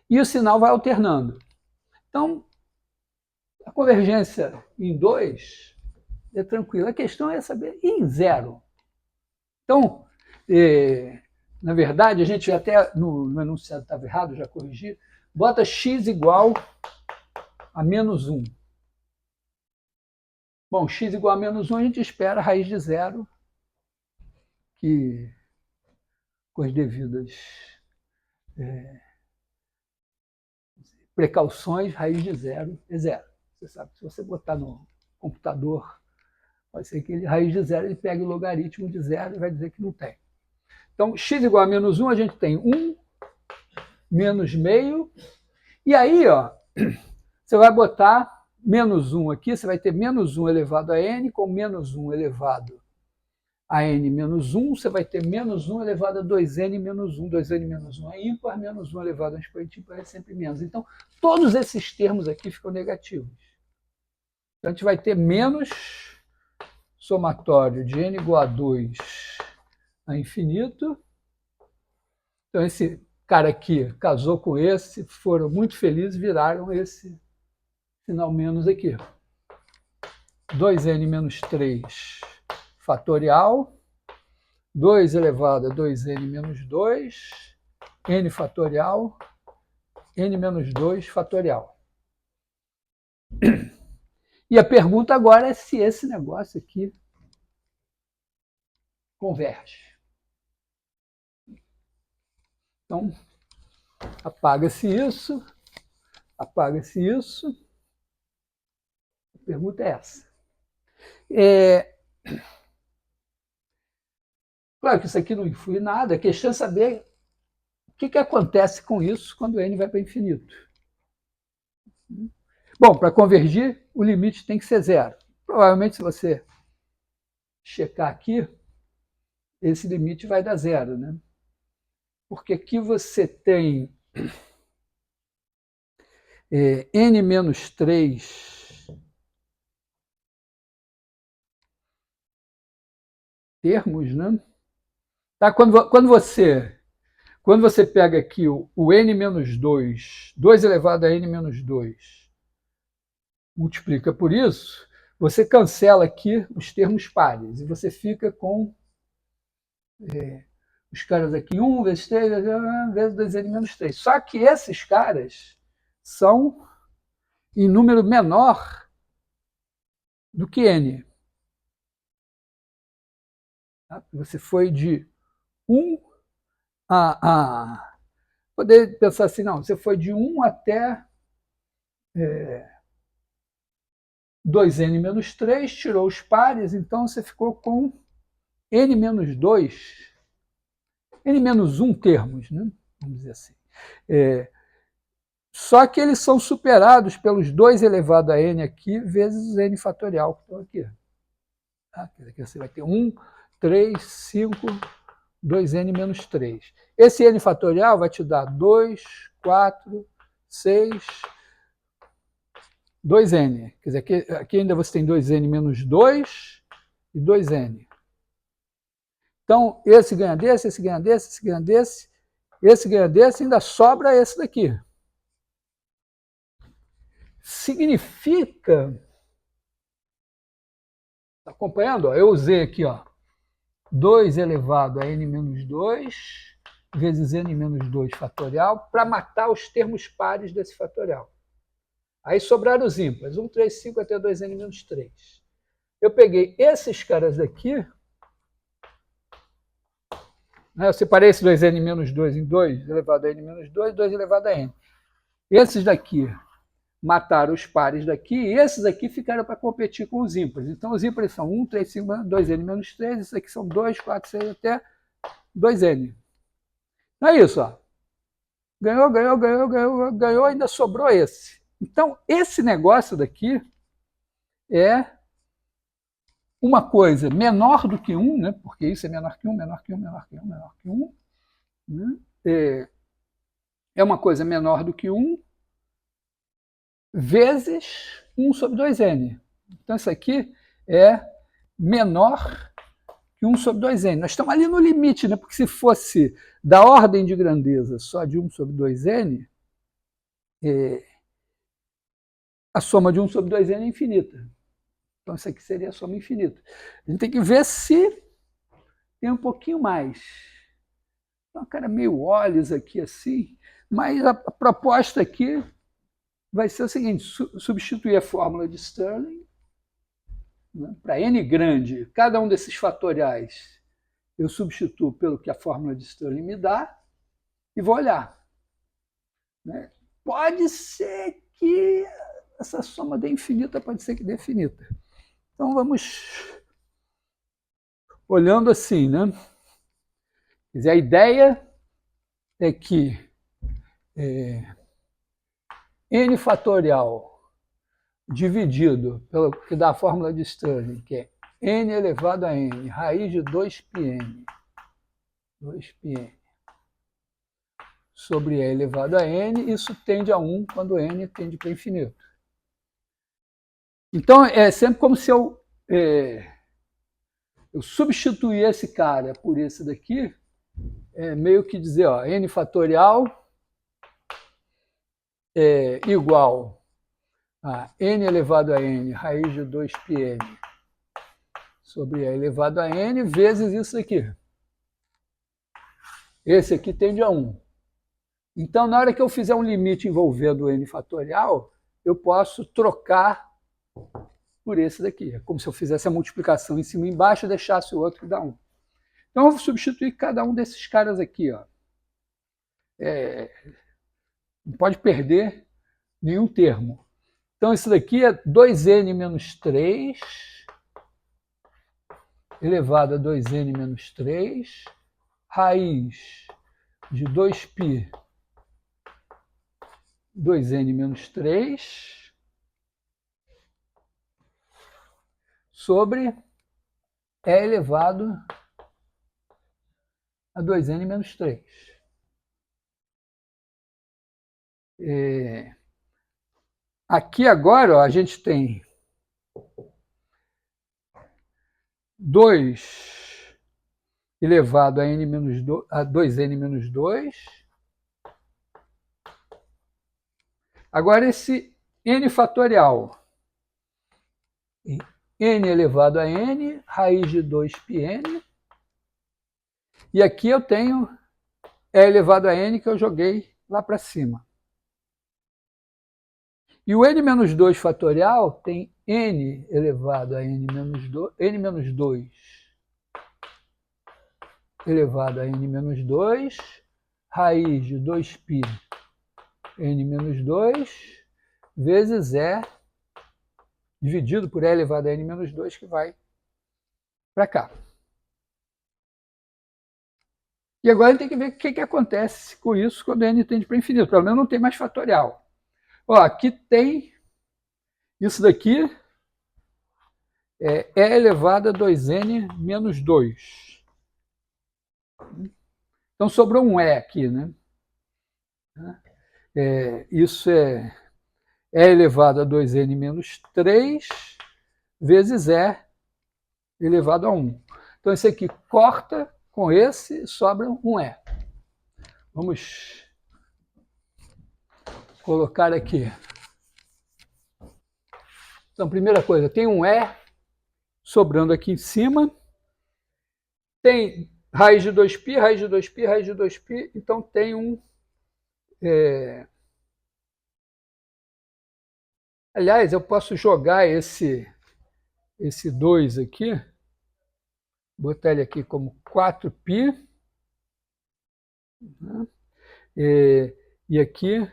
e o sinal vai alternando. Então, a convergência em 2 é tranquila. A questão é saber em 0. Então, na verdade, a gente até no enunciado estava errado, já corrigi, bota x igual a menos 1. Bom, x igual a menos 1, a gente espera a raiz de 0, que com as devidas precauções, raiz de 0 é 0. Você sabe, se você botar no computador, pode ser que ele, raiz de 0, ele pegue o logaritmo de 0 e vai dizer que não tem. Então, x igual a menos 1, a gente tem 1 menos meio, e aí, ó, você vai botar menos 1 aqui, você vai ter menos 1 elevado a n, com menos 1 elevado a n menos 1, você vai ter menos 1 elevado a 2n menos 1. 2n menos 1 é ímpar, menos 1 elevado a um expoente ímpar é sempre menos. Então, todos esses termos aqui ficam negativos. Então, a gente vai ter menos somatório de n igual a 2 a infinito. Então, esse cara aqui casou com esse, foram muito felizes, viraram esse sinal menos aqui. 2n menos 3 fatorial, 2 elevado a 2n menos 2, n fatorial, n menos 2 fatorial. E a pergunta agora é se esse negócio aqui converge. Então, apaga-se isso, apaga-se isso. A pergunta é essa. Claro que isso aqui não influi nada, a questão é saber o que acontece com isso quando n vai para infinito. Bom, para convergir, o limite tem que ser 0. Provavelmente, se você checar aqui, esse limite vai dar 0, né? Porque aqui você tem n menos 3 termos, né? Tá? Quando você pega aqui o n menos 2, 2 elevado a n menos 2, multiplica por isso, você cancela aqui os termos pares, e você fica com os caras aqui, 1 vezes 3 vezes 2n menos 3. Só que esses caras são em número menor do que n. Você foi de 1 a... Poder pensar assim, não, você foi de 1 até 2n menos 3, tirou os pares, então você ficou com n menos 2, n menos 1 termos, né? Vamos dizer assim. Só que eles são superados pelos 2 elevado a n aqui, vezes n fatorial, que estão aqui. Tá? Aqui você vai ter 1, 3, 5, 2n menos 3. Esse n fatorial vai te dar 2, 4, 6, 2n. Quer dizer, aqui ainda você tem 2n menos 2 e 2n. Então, esse ganha desse, esse ganha desse, esse ganha desse, esse ganha desse, ainda sobra esse daqui. significa... Está acompanhando? Eu usei aqui, 2 elevado a n menos 2 vezes n menos 2 fatorial para matar os termos pares desse fatorial. Aí sobraram os ímpares, 1, 3, 5 até 2n menos 3. Eu peguei esses caras daqui, né, eu separei esse 2n menos 2 em 2 elevado a n menos 2, 2 elevado a n. Esses daqui mataram os pares daqui, e esses aqui ficaram para competir com os ímpares. Então, os ímpares são 1, 3, 5, 2n menos 3, esses aqui são 2, 4, 6 até 2n. Não é isso, Ganhou, ganhou, ganhou, ganhou, ganhou, ainda sobrou esse. Então, esse negócio daqui é uma coisa menor do que 1, né? Porque isso é menor que 1, menor que 1, menor que 1, menor que 1. Né? É uma coisa menor do que 1 vezes 1 sobre 2n. Então, isso aqui é menor que 1 sobre 2n. Nós estamos ali no limite, né? Porque se fosse da ordem de grandeza só de 1 sobre 2n, a soma de 1 sobre 2n é infinita. Então, isso aqui seria a soma infinita. A gente tem que ver se tem um pouquinho mais. Uma cara meio olhos aqui assim, mas a proposta aqui vai ser o seguinte: substituir a fórmula de Stirling, né, para n grande, cada um desses fatoriais eu substituo pelo que a fórmula de Stirling me dá e vou olhar. Né? Pode ser que essa soma dê infinita, pode ser que dê finita. Então vamos olhando assim, né? Quer dizer, a ideia é que n fatorial dividido pelo que dá a fórmula de Stirling, que é n elevado a n, raiz de 2πn, 2πn sobre e elevado a n, isso tende a 1 quando n tende para infinito. Então, é sempre como se eu substituir esse cara por esse daqui, meio que dizer, n fatorial é igual a n elevado a n, raiz de 2πn sobre e elevado a n, vezes isso aqui. Esse aqui tende a 1. Então, na hora que eu fizer um limite envolvendo o n fatorial, eu posso trocar por esse daqui. É como se eu fizesse a multiplicação em cima e embaixo e deixasse o outro que dá 1. Então, eu vou substituir cada um desses caras aqui. Não pode perder nenhum termo. Então, isso daqui é 2n menos 3 elevado a 2n menos 3, raiz de 2π 2n menos 3 sobre e elevado a 2n menos 3. Aqui agora a gente tem 2 elevado a, n menos 2, a 2n menos 2. Agora esse n fatorial, n elevado a n, raiz de 2πn. E aqui eu tenho e elevado a n que eu joguei lá para cima. E o n menos 2 fatorial tem n elevado a n menos 2, n menos 2 elevado a n menos 2, raiz de 2π n menos 2, vezes e dividido por e elevado a n menos 2, que vai para cá. E agora a gente tem que ver o que acontece com isso quando n tende para infinito. Pelo menos não tem mais fatorial. Aqui tem isso daqui, é e elevado a 2n menos 2. Então sobrou um e aqui, né? Isso é e elevado a 2n menos 3 vezes e elevado a 1. Então esse aqui corta com esse, sobra um e. Vamos colocar aqui Então, primeira coisa, tem um E sobrando aqui em cima, tem raiz de 2π, raiz de 2π, raiz de 2π, então tem um... Aliás, eu posso jogar esse 2 aqui, botar ele aqui como 4π, né? E aqui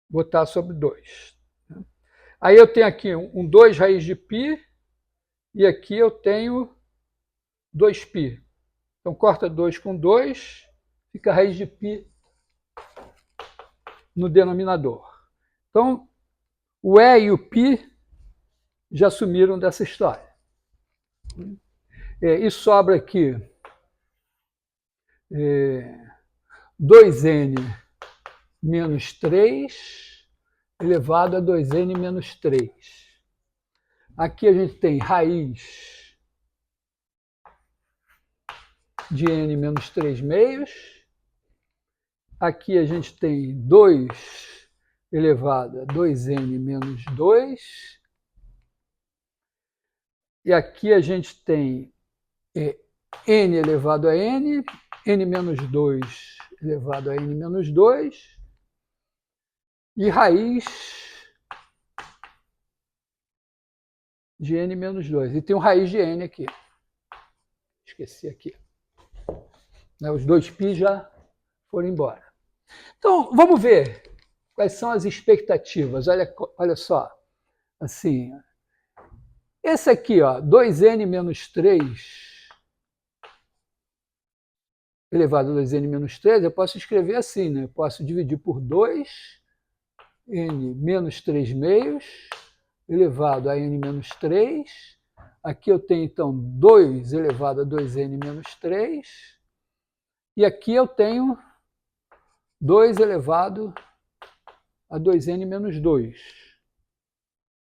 botar sobre 2. Né? Aí eu tenho aqui um 2 raiz de π, e aqui eu tenho 2π. Então corta 2 com 2, fica raiz de π no denominador. Então, o E e o π já sumiram dessa história. E sobra aqui 2n menos 3 elevado a 2n menos 3. Aqui a gente tem raiz de n menos 3 meios. Aqui a gente tem 2 elevado a 2n menos 2. E aqui a gente tem n elevado a n, n menos 2 elevado a n menos 2, e raiz de n menos 2. E tem um raiz de n aqui. Esqueci aqui. Os 2π já foram embora. Então, vamos ver quais são as expectativas. Olha só. Assim, esse aqui, ó, 2n menos 3 elevado a 2n menos 3, eu posso escrever assim, né? Eu posso dividir por 2, n menos 3 meios, elevado a n menos 3. Aqui eu tenho, então, 2 elevado a 2n menos 3. E aqui eu tenho 2 elevado a 2n menos 2.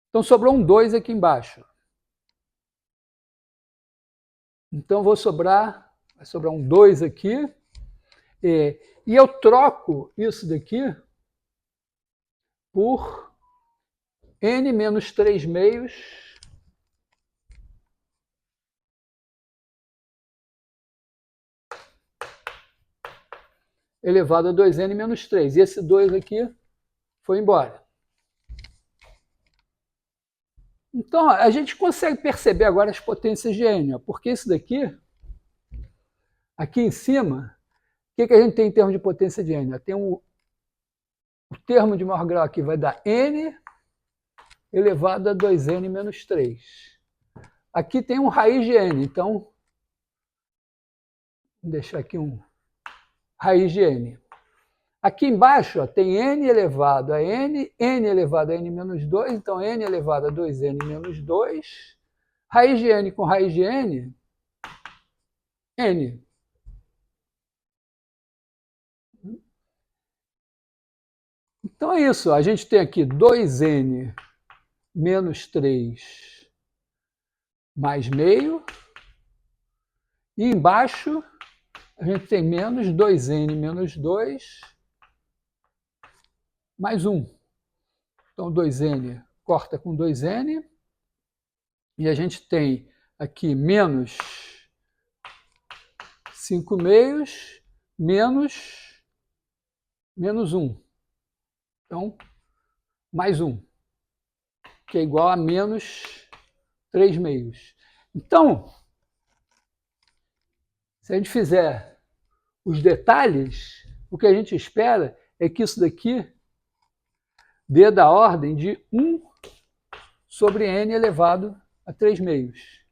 Então, sobrou um 2 aqui embaixo. Então, vai sobrar um 2 aqui. E eu troco isso daqui por n menos 3 meios elevado a 2n menos 3. E esse 2 aqui foi embora. Então, a gente consegue perceber agora as potências de n, porque isso daqui, aqui em cima, o que a gente tem em termos de potência de n? Tem o termo de maior grau aqui vai dar n elevado a 2n menos 3. Aqui tem um raiz de n, então, vou deixar aqui um raiz de n. Aqui embaixo ó, tem n elevado a n elevado a n menos 2, então n elevado a 2n menos 2, raiz de n com raiz de n, n. Então é isso, a gente tem aqui 2n menos 3 mais meio, e embaixo a gente tem menos 2n menos 2 mais 1. Então 2n corta com 2n, e a gente tem aqui menos 5 meios menos 1. Então, mais 1, que é igual a menos 3 meios. Então, se a gente fizer os detalhes, o que a gente espera é que isso daqui dê da ordem de 1 sobre n elevado a 3 meios.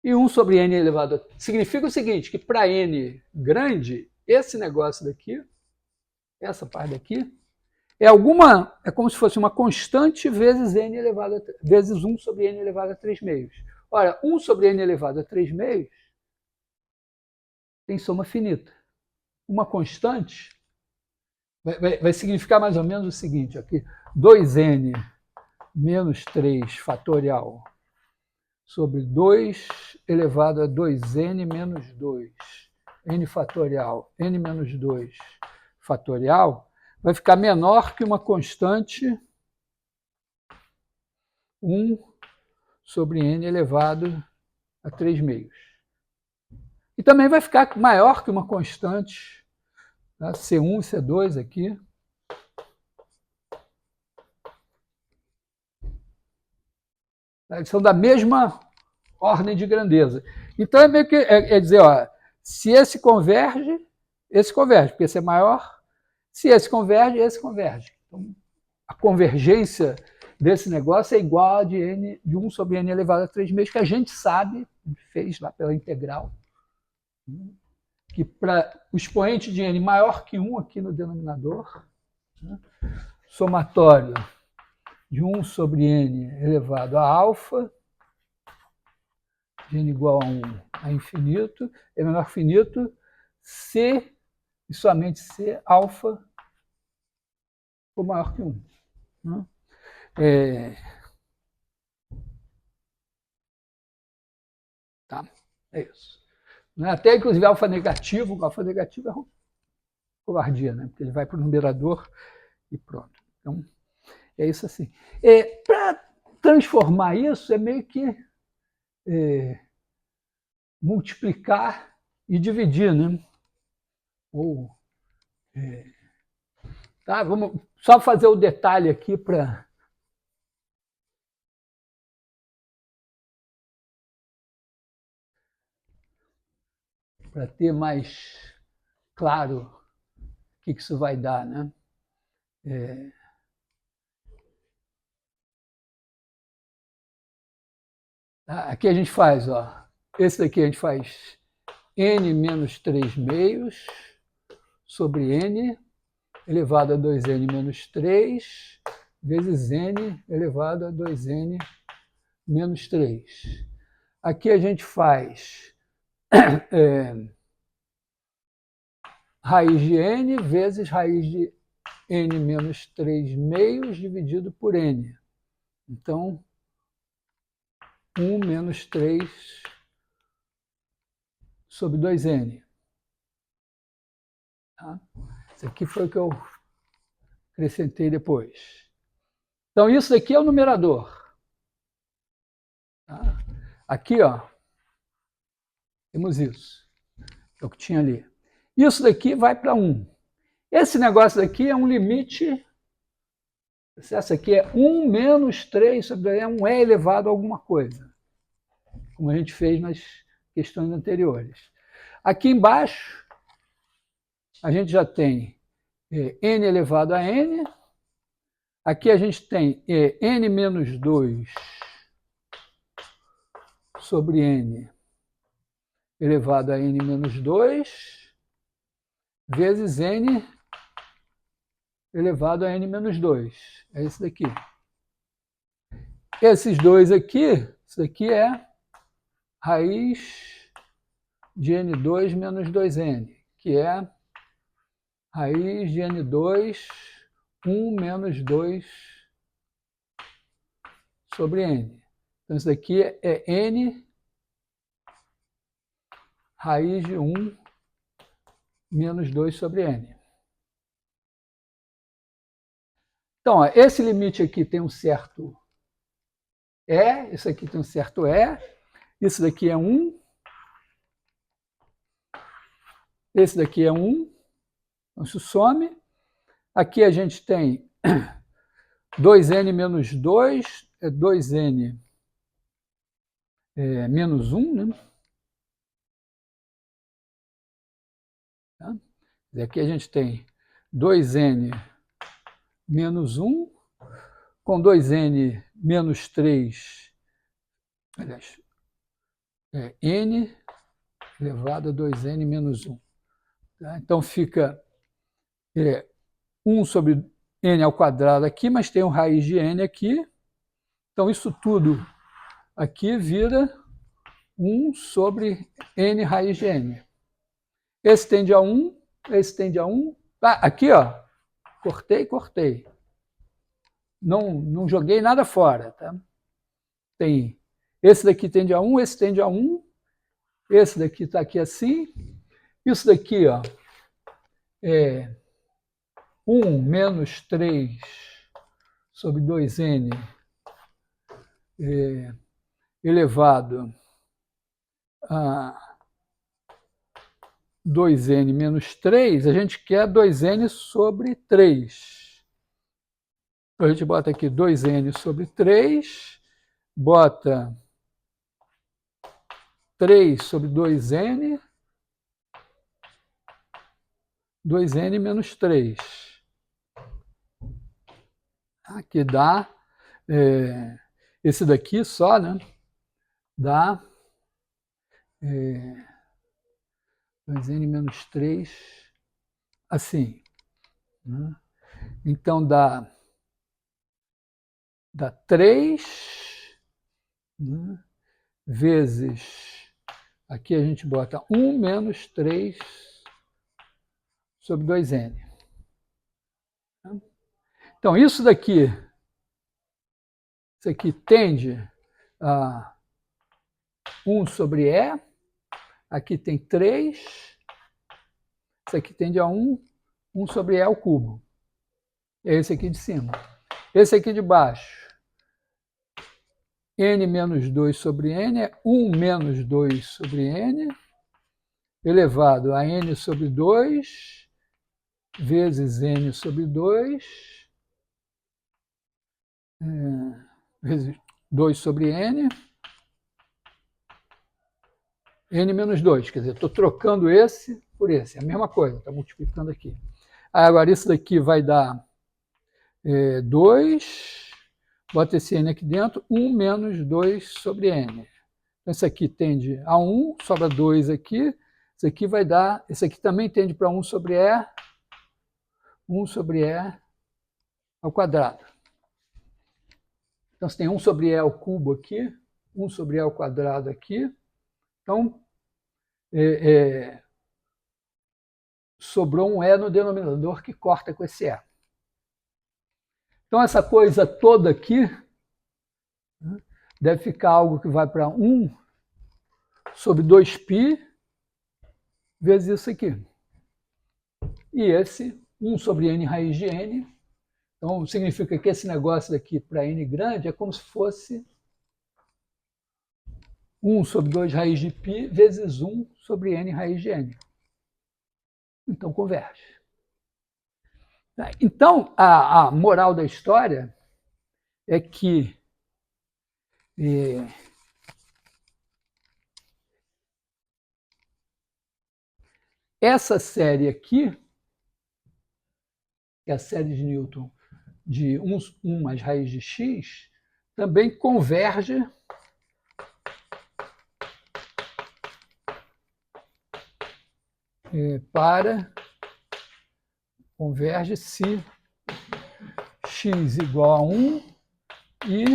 E 1 sobre n elevado a... Significa o seguinte, que para n grande, esse negócio daqui, essa parte daqui, é como se fosse uma constante vezes n elevado a, vezes 1 sobre n elevado a 3 meios. Ora, 1 sobre n elevado a 3 meios tem soma finita. Uma constante vai significar mais ou menos o seguinte, aqui, 2n menos 3 fatorial sobre 2 elevado a 2n menos 2, n fatorial, n menos 2 fatorial, vai ficar menor que uma constante 1 sobre n elevado a 3 meios. E também vai ficar maior que uma constante, tá? C1 e C2 aqui. Eles são da mesma ordem de grandeza. Então, é meio que é dizer, ó, se esse converge, porque esse é maior. Se esse converge, esse converge. Então, a convergência desse negócio é igual a de 1 sobre n elevado a 3 meios, que a gente sabe, fez lá pela integral, que para o expoente de n maior que 1 aqui no denominador, né, somatório de 1 sobre n elevado a alfa, de n igual a 1 a infinito, é menor que finito, se e somente se alfa for maior que 1. Né? Tá, é isso. Até, inclusive, alfa negativo é covardia, né? Porque ele vai para o numerador e pronto. Então, é isso assim. Para transformar isso, é meio que multiplicar e dividir, né? Ou, tá, vamos só fazer o detalhe aqui para ter mais claro o que isso vai dar, né? Aqui a gente faz, ó, esse daqui a gente faz n menos 3 meios sobre n elevado a 2n menos 3 vezes n elevado a 2n menos 3. Aqui a gente faz raiz de n vezes raiz de n menos 3 meios dividido por n. Então, 1 menos 3 sobre 2n. Tá? Isso aqui foi o que eu acrescentei depois. Então, isso aqui é o numerador. Tá? Aqui, ó, temos isso. É o que tinha ali. Isso daqui vai para 1. Esse negócio daqui é um limite. Essa aqui é 1 menos 3 sobre 1 é elevado a alguma coisa, como a gente fez nas questões anteriores. Aqui embaixo, a gente já tem n elevado a n. Aqui a gente tem n menos 2 sobre n elevado a n menos 2 vezes n elevado a n menos 2. É esse daqui. Esses dois aqui, isso daqui é raiz de n2 menos 2n, que é raiz de n2, 1 menos 2 sobre n. Então, isso daqui é n raiz de 1 menos 2 sobre n. Então, ó, esse limite aqui tem um certo E, isso aqui tem um certo E, isso daqui é 1, esse daqui é 1, então isso some. Aqui a gente tem 2n menos 2, é 2n menos 1, né? Tá? Aqui a gente tem 2n menos 1, com 2n menos 3, aliás, n elevado a 2n menos 1. Tá? Então fica 1 sobre n ao quadrado aqui, mas tem um raiz de n aqui. Então isso tudo aqui vira 1 sobre n raiz de n. Esse tende a 1, esse tende a 1. Aqui, ó, cortei. Não joguei nada fora. Tá? Tem, esse daqui tende a 1, esse tende a 1, esse daqui está aqui assim. Isso daqui, ó, 1 menos 3 sobre 2n elevado a 2n menos 3, a gente quer 2n sobre 3. Então, a gente bota aqui 2n sobre 3, bota 3 sobre 2n, 2n menos 3. Aqui dá, esse daqui só, né? Dá 2n menos 3, assim. Né? Então, dá 3, né? Vezes, aqui a gente bota 1 menos 3 sobre 2n. Então, isso aqui tende a 1 sobre e, aqui tem 3, isso aqui tende a 1 sobre e ao cubo. É esse aqui de cima. Esse aqui de baixo, n menos 2 sobre n é 1 menos 2 sobre n, elevado a n sobre 2, vezes n sobre 2, vezes 2 sobre n, n menos 2, quer dizer, estou trocando esse por esse, é a mesma coisa, está multiplicando aqui. Agora, isso daqui vai dar 2, bota esse n aqui dentro, 1 menos 2 sobre n. Então, isso aqui tende a 1, sobra 2 aqui, isso aqui vai dar, esse aqui também tende para 1 sobre e, 1 sobre e ao quadrado. Então, você tem 1 sobre e ao cubo aqui, 1 sobre e ao quadrado aqui. Então, sobrou um e no denominador que corta com esse e. Então, essa coisa toda aqui, né, deve ficar algo que vai para 1 sobre 2π vezes isso aqui. E esse 1 sobre n raiz de n. Então, significa que esse negócio daqui para n grande é como se fosse 1 sobre 2 raiz de π vezes 1 sobre n raiz de n. Então, converge. Então, a moral da história é que essa série aqui, que é a série de Newton de 1 mais raiz de x, também converge converge se x igual a 1 e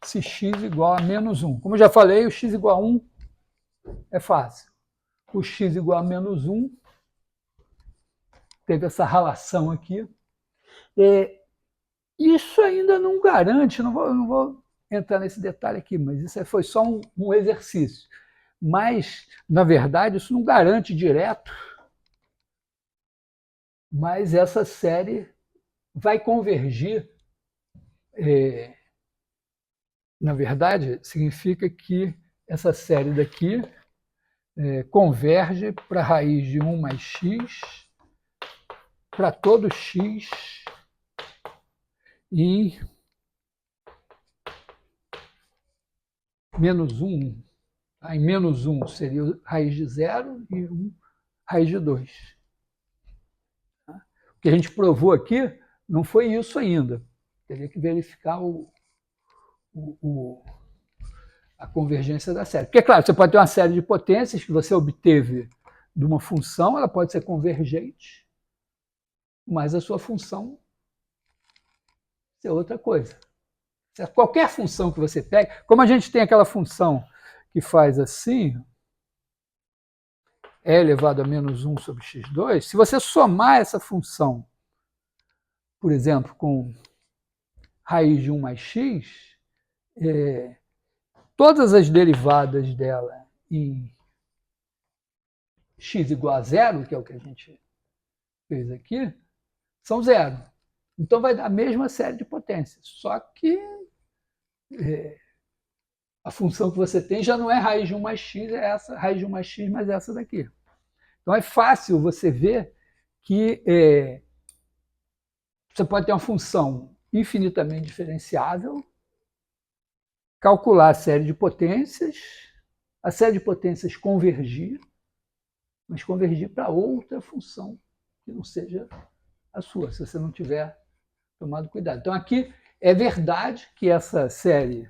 se x igual a menos 1. Como eu já falei, o x igual a 1 é fácil. O x igual a menos 1 teve essa relação aqui. Isso ainda não garante, não vou entrar nesse detalhe aqui, mas isso foi só um exercício. Mas, na verdade, isso não garante direto, mas essa série vai convergir. Na verdade, significa que essa série daqui converge para a raiz de 1 mais x, para todo x em menos 1. Em menos 1 seria raiz de 0 e 1 raiz de 2. O que a gente provou aqui não foi isso ainda. Teria que verificar a convergência da série. Porque, claro, você pode ter uma série de potências que você obteve de uma função, ela pode ser convergente, mas a sua função é outra coisa. Qualquer função que você pegue, como a gente tem aquela função que faz assim, e elevado a menos 1 sobre x2, se você somar essa função, por exemplo, com raiz de 1 mais x, todas as derivadas dela em x igual a 0, que é o que a gente fez aqui, são zero. Então vai dar a mesma série de potências, só que a função que você tem já não é raiz de 1 mais x, é essa raiz de 1 mais x mais essa daqui. Então é fácil você ver que você pode ter uma função infinitamente diferenciável, calcular a série de potências convergir, mas convergir para outra função que não seja a sua, se você não tiver tomado cuidado. Então aqui é verdade que essa série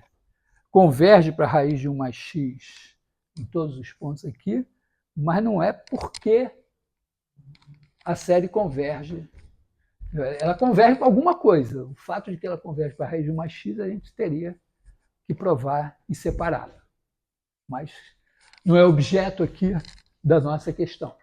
converge para a raiz de 1 mais x em todos os pontos aqui, mas não é porque a série converge. Ela converge para alguma coisa. O fato de que ela converge para a raiz de 1 mais x, a gente teria que provar em separado. Mas não é objeto aqui da nossa questão.